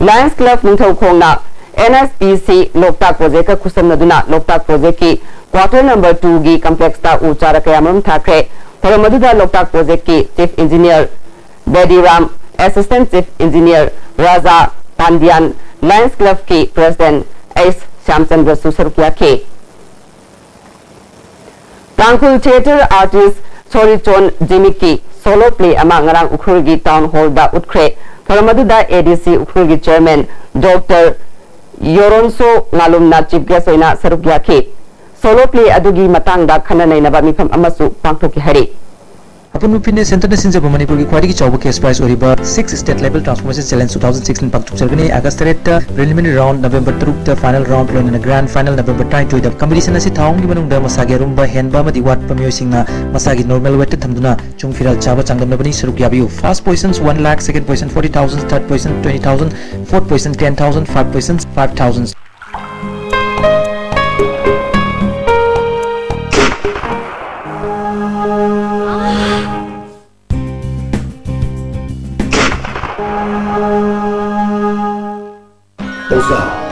Lions Club ningthau khongna NSPC Loktak project ka khusamnaduna Loktak project ki quarter number 2 gi complex ta u chara kaya marum thakre thoromaduda Loktak project ki chief engineer Bediram Assistant Chief Engineer Raza Pandian Lions Club की President S Shyamchandra सुसरुकिया के Tangkhul theatre artist Chorichon Jimik की solo play अमा ngarang उखरुगी town hall दा उठ्रे थरमदुदा ADC उखरुगी chairman doctor Yoronso ngalumna chief guest oina saruk yaki solo play adugi matangda khana nainaba mifam amasu pangthoki hari Upon Fitness Center Sinja Manipur की quality चौबो cash prize और 6 state level transformation challenge 2016 पाक चलगनी August रेट preliminary round November 3 final round लोन grand final November 22 द competition असि थाउंग की मनुंग द मसागे रुंबा हेनबा मदि वाट पमियो सिंगना मसागी नॉर्मल वेट थमदुना चुंग फिरल चाबा चांगमनबनी सरुक याबियो first positions 1 lakh second position 40000 third position 20000 fourth position 10000 five positions 5000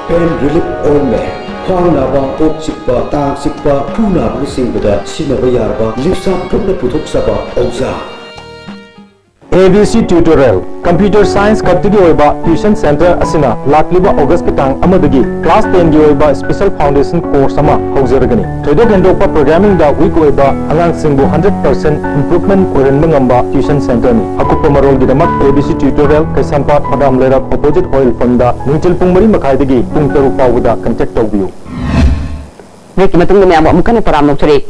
pain relief ointment ख्वांग नाबा कोक चिपा तांग चिपा फू नाबा सिंबदा सिनबा यारबा लिप्सा पुटना पुथुक सबा औजा ABC Tutorial Computer Science Kaptigi Oiba Tuition Center Asina Lakliba August Kitang Amadagi Class 10 gi Oiba Special Foundation Course Ama Haujaragani Tredok Endopa Programming da Week Oiba Angang Singbu 100% Improvement Oiran Mangamba Tuition Center ni Akupa Marol Gidamak ABC Tutorial Kaisampat Padam Lerak Opposite Oil Fonda Ningtil Pungmari Makaidagi Pung Taru Pawuda Contact Tawbiu Niki matungda me amukana param nokchari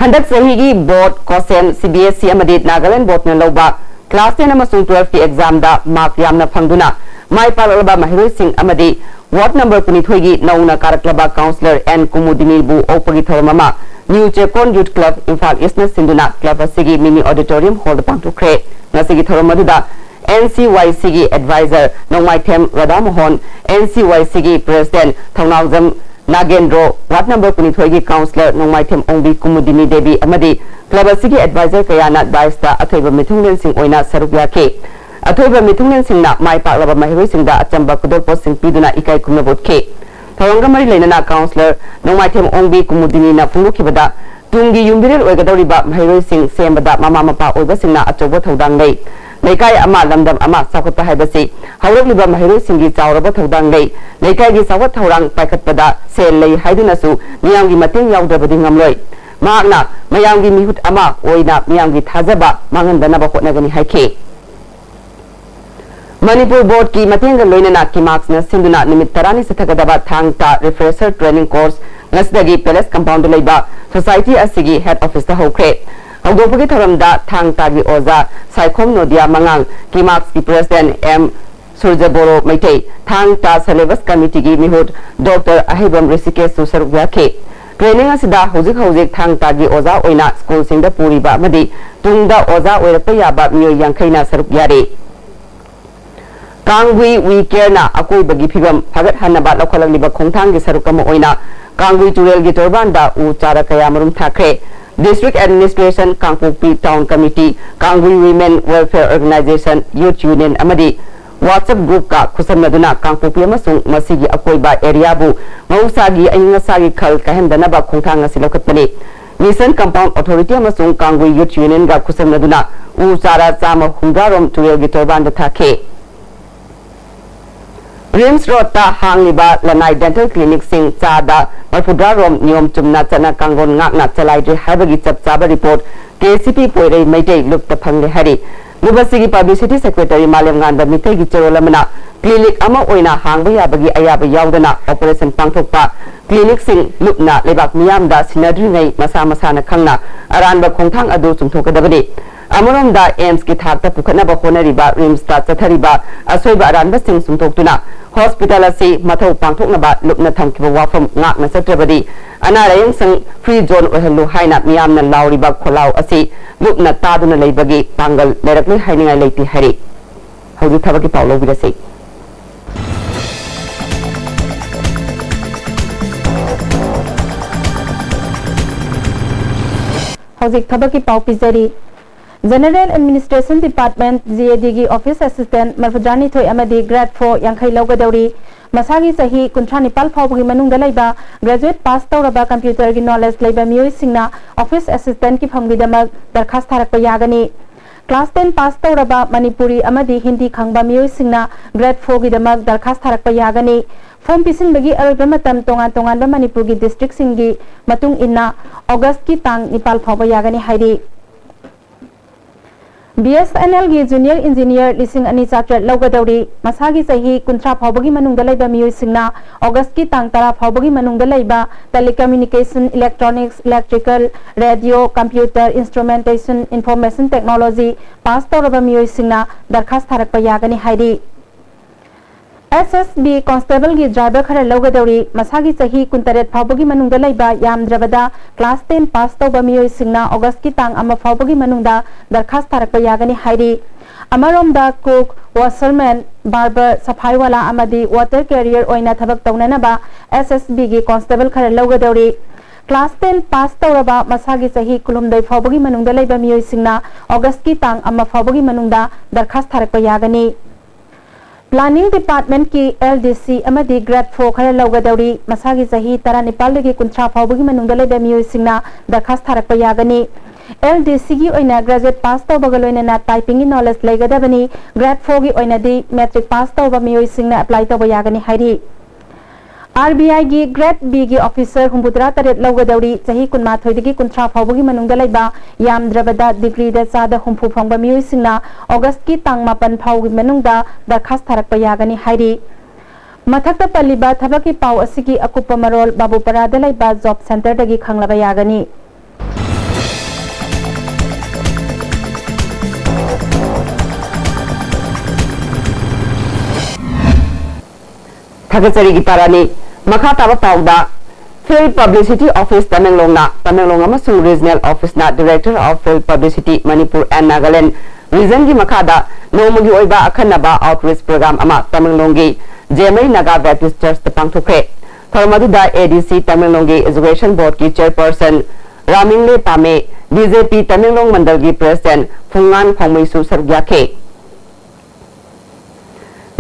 Handak Sahigi Board Kosen CBSE Amadi Nagaland Board na Loba Class 10 amasung 12 ki exam da mark yamna phangduna mai paralaba mahiroi sing amadi ward number kunithoigi nauna karaklaba counselor N Kumudini bu opagi thormama New Chekon Youth Club Imphal East na sinduna club asigi mini auditorium hall pangtukre nasigi thormaduda NCYC gi advisor Nongmai Them Radhamohon NCYC gi president Thongnawjam Nagendro ward number kunithoigi counselor Nongmai Them Ongbi Kumudini Devi amadi club asigi advisor kayana daista athoiba mithunglen sing oina saruk yake athoiba mithunglen singna mai paklaba mahiroi singda achamba kudor post sing piduna ikai kumna botke thoranga mari leinana counselor Nongmai Them Ongbi Kumudini na phungukibada tungi yumbirel oigadoriba mahiroi sing sembada mama mapa oiba singna achoba thodang lei leikai ama lamdam ama sakutpa haibasi haurokliba mahiroi singi chawraba thodang lei leikai gi sawat thorang paikatpada sel lei haiduna su miyamgi mateng yaudabadi ngamloi Magna mayamgi mihut ama oina miyamgi thajaba mangandanaba hotnagani haike Manipur Board ki matenga loinana ki marks na sinduna nimit tarani sathagadaba thangta refresher training course ngasdagi palace compound leiba society asigi head office ta hokre Hogopagi thoramda thangta gi oza Saikhom Nodia Mangang ki marks ki president M Surjaboro Maitei thangta syllabus committee gi mihut Dr. Ahibam Rishikesh Susaruk yake Training asida hojik thang tagi oza oina school singda puriba amadi tungda oza oirapa yaba miyo yankhaina saruk yare Kangui we care na akoi bagi phigam phagat hanaba lokhalaliba khongthang gi saruk ama oina Kangui Turel gi torbanda u chara kaya marum thakre District Administration Kangpokpi Town Committee Kangui Women Welfare Organization Youth Union amadi WhatsApp group ka khusamnaduna Kangpokpi amasung masigi akoiba area bu mausagi ayingasagi khal kahendanaba khongthang asi lokatpani Mission Compound Authority amasung Kangui Youth Union ga khusamnaduna u chara chama hungarom turel gi torbanda thake Rims Road ta hangliba Lanai Dental Clinic sing chada marfudarom niom chumna chana kangon ngakna chalaidri habagi chapchaba report KCP poirei maitei lupta phangre hari Lubasigi Publicity Secretary Malem Nganda Mitei gi cherolamana clinic ama oina hangba yabagi ayaba yaudana operation pangthokpa clinic sing lupna lebak miyamda sinadri ngai masa masana khangna aranba khongthang adu chumthokadabani Amoromda AIMS ki thakta pukhatnaba honariba Rims ta chathariba asoiba aranba sing sumthoktuna hospital asi mathau pangthoknaba lupna thamkiba wafam ngakna satrabadi anarayang sang free zone ohalu haina miyamna lauriba kholau asi lupna taduna leibagi pangal lerakle hainingai leiti hari hauji thabaki paulo birasi Hauji thabaki pau pizari General Administration Department GAD gi Office Assistant Marfujani Thoi amadi grade 4 yankhai laugadawri masagi sahi kuntranipal phawgi manungda laiba graduate pass tawraba computer gi knowledge laiba miyoi singna Office Assistant ki phangbidamak darkhas tharakpa yagani Class 10 pass tawraba Manipuri amadi Hindi khangba miyoi singna grade 4 gi damak darkhas tharakpa yagani Form pisinbagi aroiba matam tongan ba Manipur gi district singi matung inna August ki tang nipal phawba yagani hairi BSNL गी junior engineer लिसिंग अनि charter लौगदौरी मसागी सही कुंत्रा फावबगी मनुंगदा लैबा मियोय सिंगना अगस्त की तांग तरा फावबगी मनुंगदा लैबा telecommunication electronics electrical radio computer instrumentation information technology pass तौरबा मियोय सिंगना दरखास्त थारकपा यागनी हाइरी SSB कांस्टेबल की ड्राइवर खर लौगदौरी मसागी सही कुंतरेट फावबगी मनुंगदा लैबा यामद्रबदा क्लास 10 पास तौबा मियोय सिंगना अगस्त की तांग अमा फावबगी मनुंगदा दरखास्त थारकपा यागनी हाइरी अमरोमदा कुक वाशरमैन बार्बर सफाईवाला अमदी वाटर कैरियर ओइना थबक तौननबा SSB की कांस्टेबल खर लौगदौरी क्लास 10 पास तौरबा मसागी सही कुलुमदै फावबगी मनुंगदा लैबा मियोय सिंगना अगस्त की तांग अमा फावबगी मनुंगदा दरखास्त थारकपा यागनी प्लानिंग डिपार्टमेंट की LDC अमदी ग्रेड 4 खर लौगदौरी मसागी सही तरा निपाल लगी कुंत्रा फावबगी मनुंगदा लैबा मियोय सिंगना दरखास्त थारकपा यागनी LDC की ओइना ग्रेजुएट पास तौबगा लोइना टाइपिंग नॉलेज लेगदबनी ग्रेड 4 की ओइना दी मैट्रिक पास तौबा मियोय सिंगना अप्लाई तौबा यागनी हाइरी RBI की ग्रेड B की ऑफिसर हुंबुद्रा तरेट लौगदौरी सही कुनमाथोइदगी कुंत्रा फावबगी मनुंगदा लैबा यामद्रबदा डिग्री दा चादा हुंफु फंगबा मियोय सिंगना अगस्त की तांग 9 फावगी मनुंगदा दरखास्त थारकपा यागनी हाइरी मथक्ता पल्लिबा थबकी पाव असिगी अकुप्पा मरोल बाबूपरादा लैबा जॉब सेंटर दगी खंगलबा यागनी थगचरी की पारानी मखा ताबा पाउदा फील्ड पब्लिसिटी ऑफिस तमेंगलोंग अमसुंग रीजनल ऑफिस ना director of field publicity Manipur and Nagaland region की मखादा नोमगी ओइबा अखनबा आउटरीच प्रोग्राम अमा तमेंगलोंगी जेमई नागा बैप्टिस्ट चर्च तपांगथोखे थरमदुदा ADC तमेंगलोंगी एजुकेशन बोर्ड की चेयरपर्सन रामिंगले पामे BJP तमेंगलोंग मंडल की प्रेसिडेंट फुंगान खोंगमैसु सरग्याखे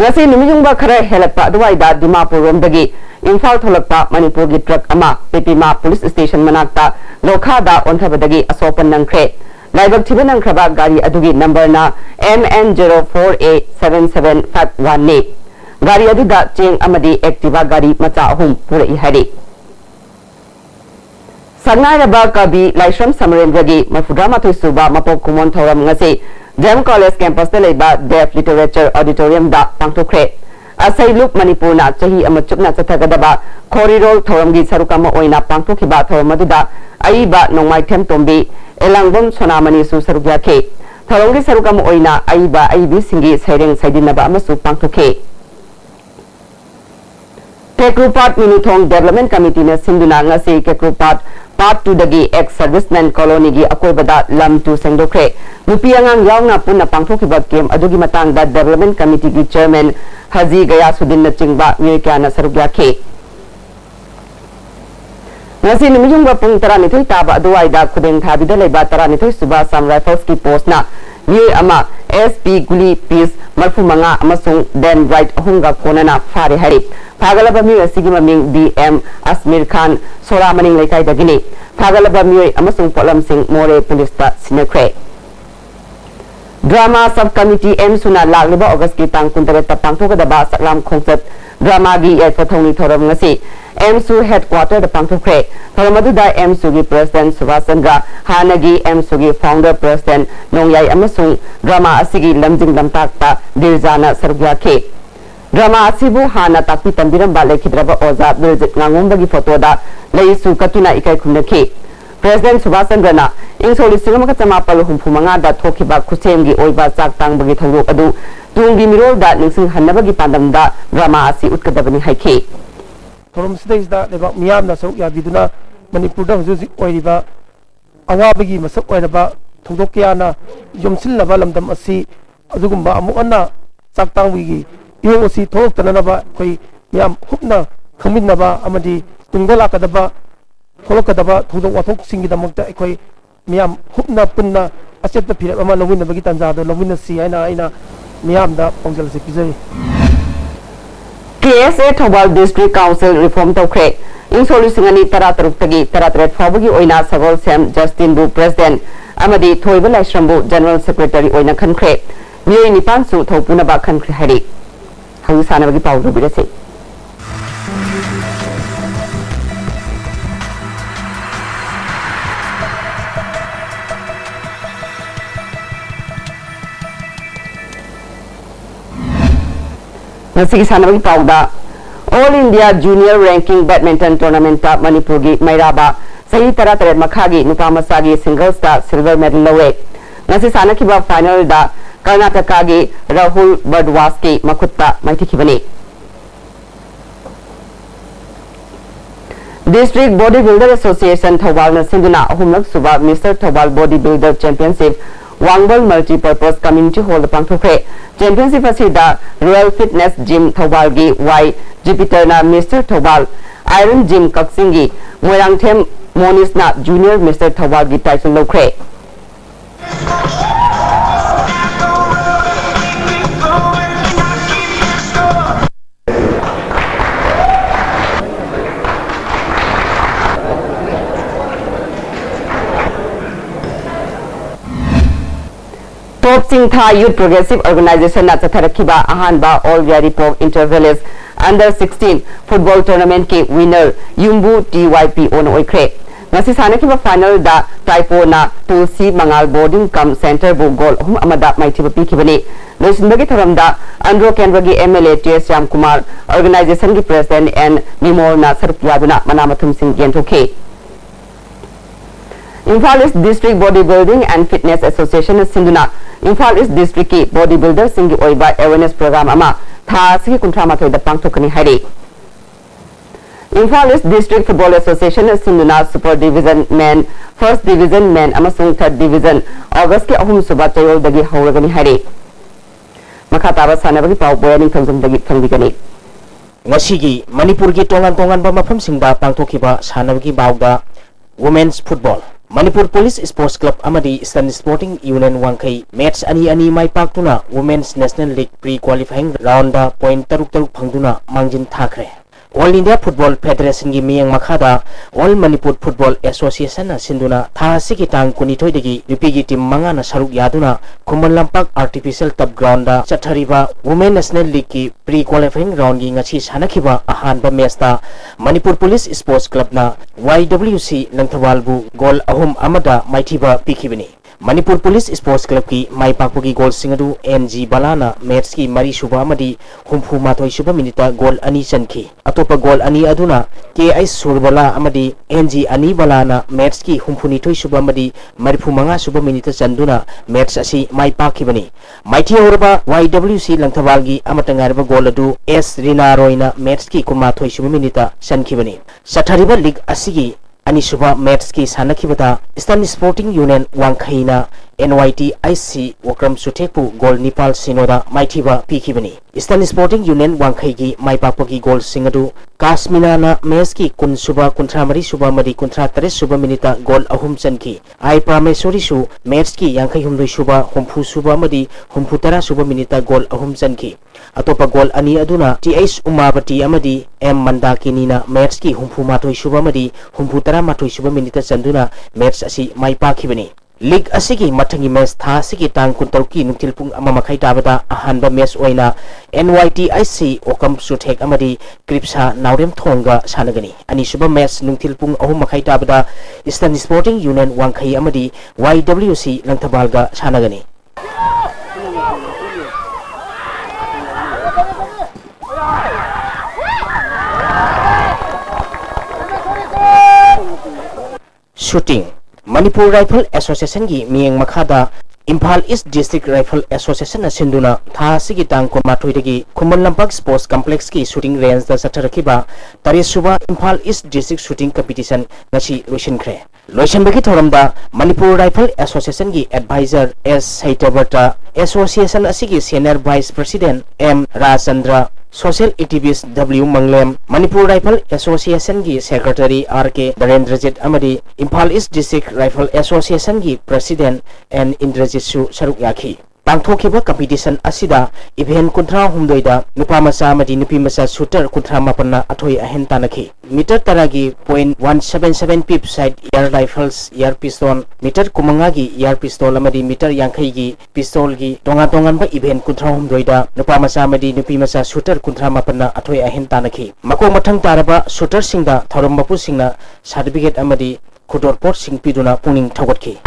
ngasi numiyungba khara helakpa adwaida dimapur romdagi imphal tholakpa manipur gi truck ama pipima police station manakta lokha da onthabadagi asopan nangkhre laibak thiba nangkhraba gari adugi number na MN04A7751 ne gari aduda cheng amadi activa gari macha ahum purai hari sangnaraba kabi laishram samarendra gi mafudama thusuba mapok kumon thoram ngasi JM College campus da leiba Deaf Literature Auditorium da pangthokre asai loop Manipur na chahi ama chupna chathagadaba khorirol thoramgi sarukama oina pangthokhiba thoramadda aiba nongmai them tombi elangbom sonamani su sarugyakhe thoramgi sarukama oina aiba aibi singi saireng saidinaba amasu pangthokhe Kekrupat Minithong Development Committee na sinduna ngasi Kekrupat Part 2 dagi ex serviceman colony gi akoibada lam tu sengdokre nupi angang yauna punna pangthokiba kem adugi matang da development committee gi chairman Haji Gayasudin na chingba myekana sarugyakhe ngasi numiyungba pung 12 taba aduwaida khudeng thabida leiba 12 suba sam rifles ki post na mye ama SP Guli Peace marfu manga amasung Dan Bright ahunga konana fare hari Pagalaba Mui asigi maming DM Asmir Khan Soramaning Lekai dagini Pagalaba Mui amasung Polam Singh More Police ta sinakre Drama Subcommittee M Suna Lagliba August ki tang kuntare tapang thogadaba saklam khongset drama gi et pathongni thoram ngasi M Su headquarter da pangthokre thoramadu da M Su gi president Subhasandra Hanagi M Su gi founder president Nongyai amasung drama asigi lamjing lamtak ta Dirzana Sargyakhe Drama asibu hana takpi tambiram ba lekhidraba oza Biljit ngangomba gi photo da leisu katuna ikai khumnakhe President Subhasandra na ingsoli singamaka chamapal humphumanga da thokiba khusem gi oiba chak tangbagi thongok adu tungi mirol da ningsing hannabagi pandam da drama asi utkadabani haikhe Thorom stage da leba miyam na sok ya biduna Manipur da huju oiriba awabagi masak oiraba thongdok kya na yomsil laba lamdam asi adugumba amu anna chak tangbagi यो उसी थोक तननबा कोई मियाम हुपना खमिनबा अमदी तुंगला कदबा थोलकदबा थोदो वाथोक सिंगी दमकता कोई मियाम हुपना पुन्ना असेत फिर अमा लविनबगी तंजादो लविन सी आइना मियाम दा पंगल से पिजरी KSA Thobal District Council reform tokre insoli singani tarataruk tagi taratret fabagi oina sagol sem Justin Bu president amadi thoiba laishrambu general secretary oina khankre mioi nipan su thopuna ba khankre hari Hau sana bagi pau do birase ngasi sanabagi pauda All India Junior Ranking Badminton Tournament ta Manipur gi Mairaba sahi tara tare makhagi nupa masagi singles ta silver medal lawe ngasi sanakiba final da Karnataka gi Rahul Bardwaski makutta maithikibani District Bodybuilder Association Thawal na sinduna ahumlak suba Mr. Thawal Bodybuilder Championship Wangbal Multi-Purpose Community Hall pangthokre Championship asida Royal Fitness Gym Thawal gi Y Jupiter na Mr. Thawal Iron Gym Kaksingi Moirangthem Monis na Junior Mr. Thawal gi title lokre Top Singtha Youth Progressive Organization na chatharakiba ahanba All Yaripok Inter-Village Under 16 Football Tournament ke winner Yumbu TYPO na oikre ngasi sanakiba final da Taipo na 2C Mangal Boarding Camp Center bu goal amada maithiba pikibani loisinbagi thoramda Andro Kendragi MLA TS Ram Kumar organization ki president and Mimol na sarpyaduna manamathum sing gentokhe Imphal East District Bodybuilding and Fitness Association Sinduna Imphal East District ki bodybuilder singi oiba awareness program ama tha sigi kuntra mathoi da pangthokani hairi Imphal East District Football Association Sinduna Super Division Men First Division Men amasung Third Division August ki ahum suba chayol dagi hauragani hairi makhataba sanabagi pau boyaning thongjum dagi thangbigani ngasigi Manipur gi tongan ba mafam singba pangthokiba sanabagi bawda Women's Football Manipur Police Sports Club amadi Eastern Sporting Union Wangkai match ani mai paktuna Women's National League pre-qualifying round da point taruk phangduna mangjin thakre All India Football Federation gi miyang makhada All Manipur Football Association na sinduna tha sigi tang kunithoi degi UP team manga na saruk yaduna Khumban Lampak Artificial Turf Ground da chathariba Women National League ki pre-qualifying round gi ngachi sanakiba ahanba match da Manipur Police Sports Club na YWC Langthawal bu goal ahum amada maithiba pikibani Manipur Police Sports Club ki mai pakpogi goal singadu NG Balana match ki mari suba amadi humfu mathoi suba minita goal ani chanki atopa goal ani aduna KI Surbala amadi NG ani Balana match ki humfuni thoi suba amadi marifu manga suba minita chanduna match asi mai pakibani maiti horba YWC Langthawal gi amatangarba goal adu S Rina Roina match ki kuma thoi suba minita chankibani sathariba league asigi Ani suba match ki sanakibata Eastern Sporting Union Wangkhaina NYTIC Wakram Sutepu goal Nepal Sinoda maithiba pikibani Eastern Sporting Union Wangkhai gi maipakpagi goal singadu Kasmina na match ki kun suba kuntra mari suba mari kuntra tare suba minita goal ahum chanki Ai Prameswari su match ki yangkhai humdoi suba humfu suba mari humfu tara suba minita goal ahum chanki atopa goal ani aduna TH Umabati amadi M Mandakini na match ki humfu mathoi suba mari humfu tara mathoi suba minita chanduna match asi maipakibani League asigi mathangi match tha sigi tang kuntarki nungtil pung ama makhai tabada ahanba match oina NYTIC Okam Suthek amadi Kripsa Naurem Thonga sanagani ani suba match nungtil pung ahum makhai tabada Eastern Sporting Union Wangkhai amadi YWC Langthabalga sanagani Shooting Manipur Rifle Association gi miyeng makhada Imphal East District Rifle Association asinduna tha sigi tang ko mathoi degi Khumban Lampak Sports Complex ki shooting range da satharakiba tari suba Imphal East District Shooting Competition ngasi loisinkhre loisinbagi thoramda Manipur Rifle Association gi advisor S Saitabarta Association asigi Senior Vice President M Rajchandra Social Activist W Manglem Manipur Rifle Association gi Secretary RK Darendrajit amadi Imphal East District Rifle Association gi President and Indrajit Su saruk yakhi pangthokiba competition asida event kuntra humdoida nupa masa amadi nupi masa shooter kuntra mapanna athoi ahen tanakhi meter taragi .177 pip side air rifles air pistol meter kumanga gi air pistol amadi meter yankhai gi pistol gi tongan ba event kuntra humdoida nupa masa amadi nupi masa shooter kuntra mapanna athoi ahen tanakhi mako mathang taraba shooter singda thorom mapu singna certificate amadi Kudorport sing piduna puning thawatki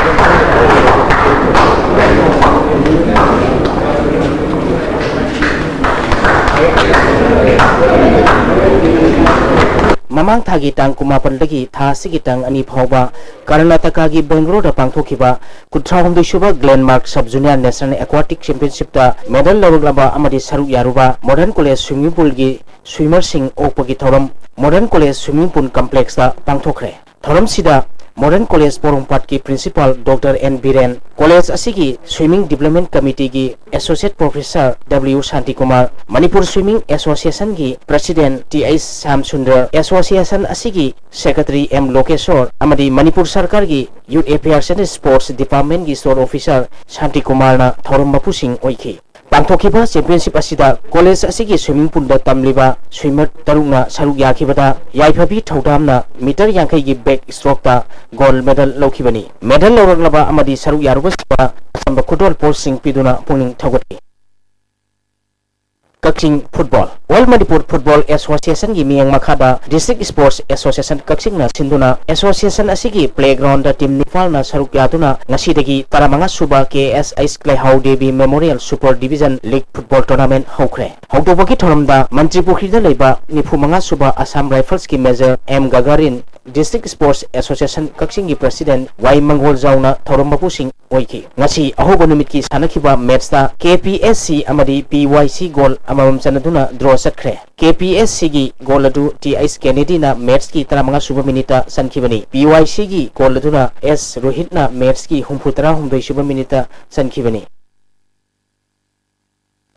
mamang thagi tang kumapan lagi tha sigi tang ani phawba Karnataka gi Bangalore da pangthokiba kuthraumdui suba Glenmark Sub Junior National Aquatic Championship ta medal lawraba amadi saruk yaruba Modern College Swimming Pool gi swimmer sing okpagi thoram Modern College Swimming Pool Complex ta pangthokre thoram sida Modern College Porongpat ki Principal Dr. N. Biren College asigi Swimming Development Committee gi Associate Professor W. Shanti Kumar Manipur Swimming Association gi President T.S. Samsundar Association asigi Secretary M. Lokeshwar amadi Manipur Sarkar gi Youth Affairs and Sports Department gi Store Officer Shanti Kumar na thorum mapusing oiki Pangthokiba championship asida college asigi swimming pool da tamliba swimmer tarungna saruk yakibada yaiphabi thodamna meter yankai gi back stroke ta gold medal lokhibani medal lawraklaba amadi saruk yaruba samba kudol posting piduna puning thogoti Kakching Football All Manipur Football Association gi miyang makhada District Sports Association Kakching na sinduna association asigi playground da team nifal na saruk yatuna ngasidagi taramanga suba KS Ice Clay How Devi Memorial Super Division League Football Tournament hokre hokdobaki thoramda Mantripukri da leiba nifumanga suba Assam Rifles ki Major M Gagarin District Sports Association Kakching gi President Y Mangol Jauna thorambapu sing oiki ngasi ahobo numit ki sanakiba match ta KPSC amadi PYC goal amamam chanaduna draw satkre KPSC gi goal adu TS Kennedy na match ki taramanga suba minita sankhibani PYC gi goal aduna S Rohit na match ki humphutara humdoi suba minita sankhibani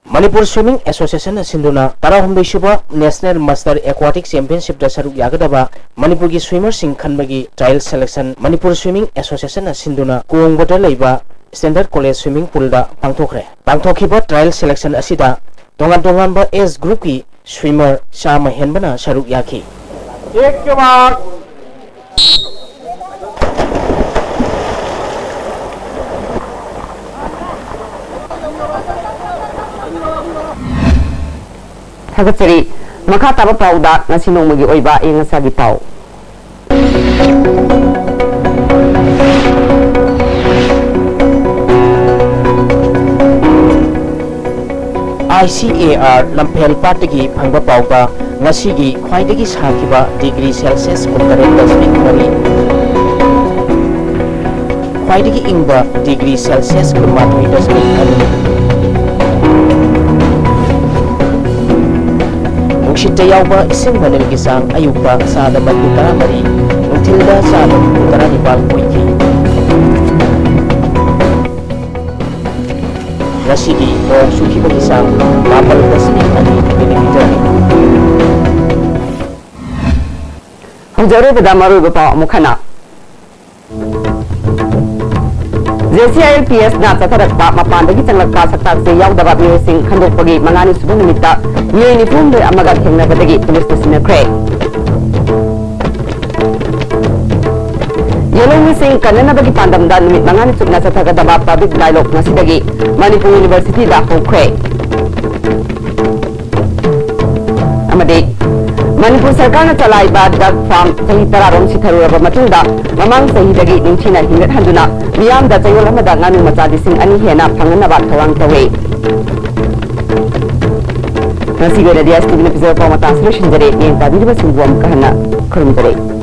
Manipur Swimming Association sinduna tara humdoi suba National Master Aquatic Championship da saruk yagadaba Manipur gi swimmer sing khanbagi trial selection Manipur Swimming Association sinduna kuongbata leiba Standard College Swimming Pool da pangthokre pangthokiba trial selection asida tongan ba age group ki swimmer chama henbana saruk yaki एक के बाद Thagatsari makha taba pauda ngasi nongmagi oiba ingasagi pau ICAR Lampel Patagi Pangba Pauga Nasigi Kwaidagi Sakiba degree Celsius Kuntare Dasmik Mari Kwaidagi Ingba degree Celsius Kumatui Dasmik Mari Mukshita Yauba Ising Manil Gisang Ayuba Sada Matutara Mari Nutilda Sada Matutara Nipal Koiki Nasigi Nong Suki Bagisang Kapal Dasmik Ani Millimeter Hujare bada maru bapa mukhana JCILPS na tatharakpa mapandagi changlakpa saktak se yaudaba miyosing khandokpagi mangani suba numita miyoi nifumdoi amaga thengnabadagi police na sinakre Yellow Missing Kananabagi Pandamda numit mangani sukna sa tagadaba public dialogue ngasidagi Manipur University da hokre amadi Manipur Sarkar na chalaiba duck farm sahi tararom sitharuraba matungda mamang sahidagi ningthina hingat handuna miyamda chayol amada nganu macha lising ani hena phanganaba thawang tawe nasiga radio TV episode pa mata solution jare yen ta video singwam kahana khurum jare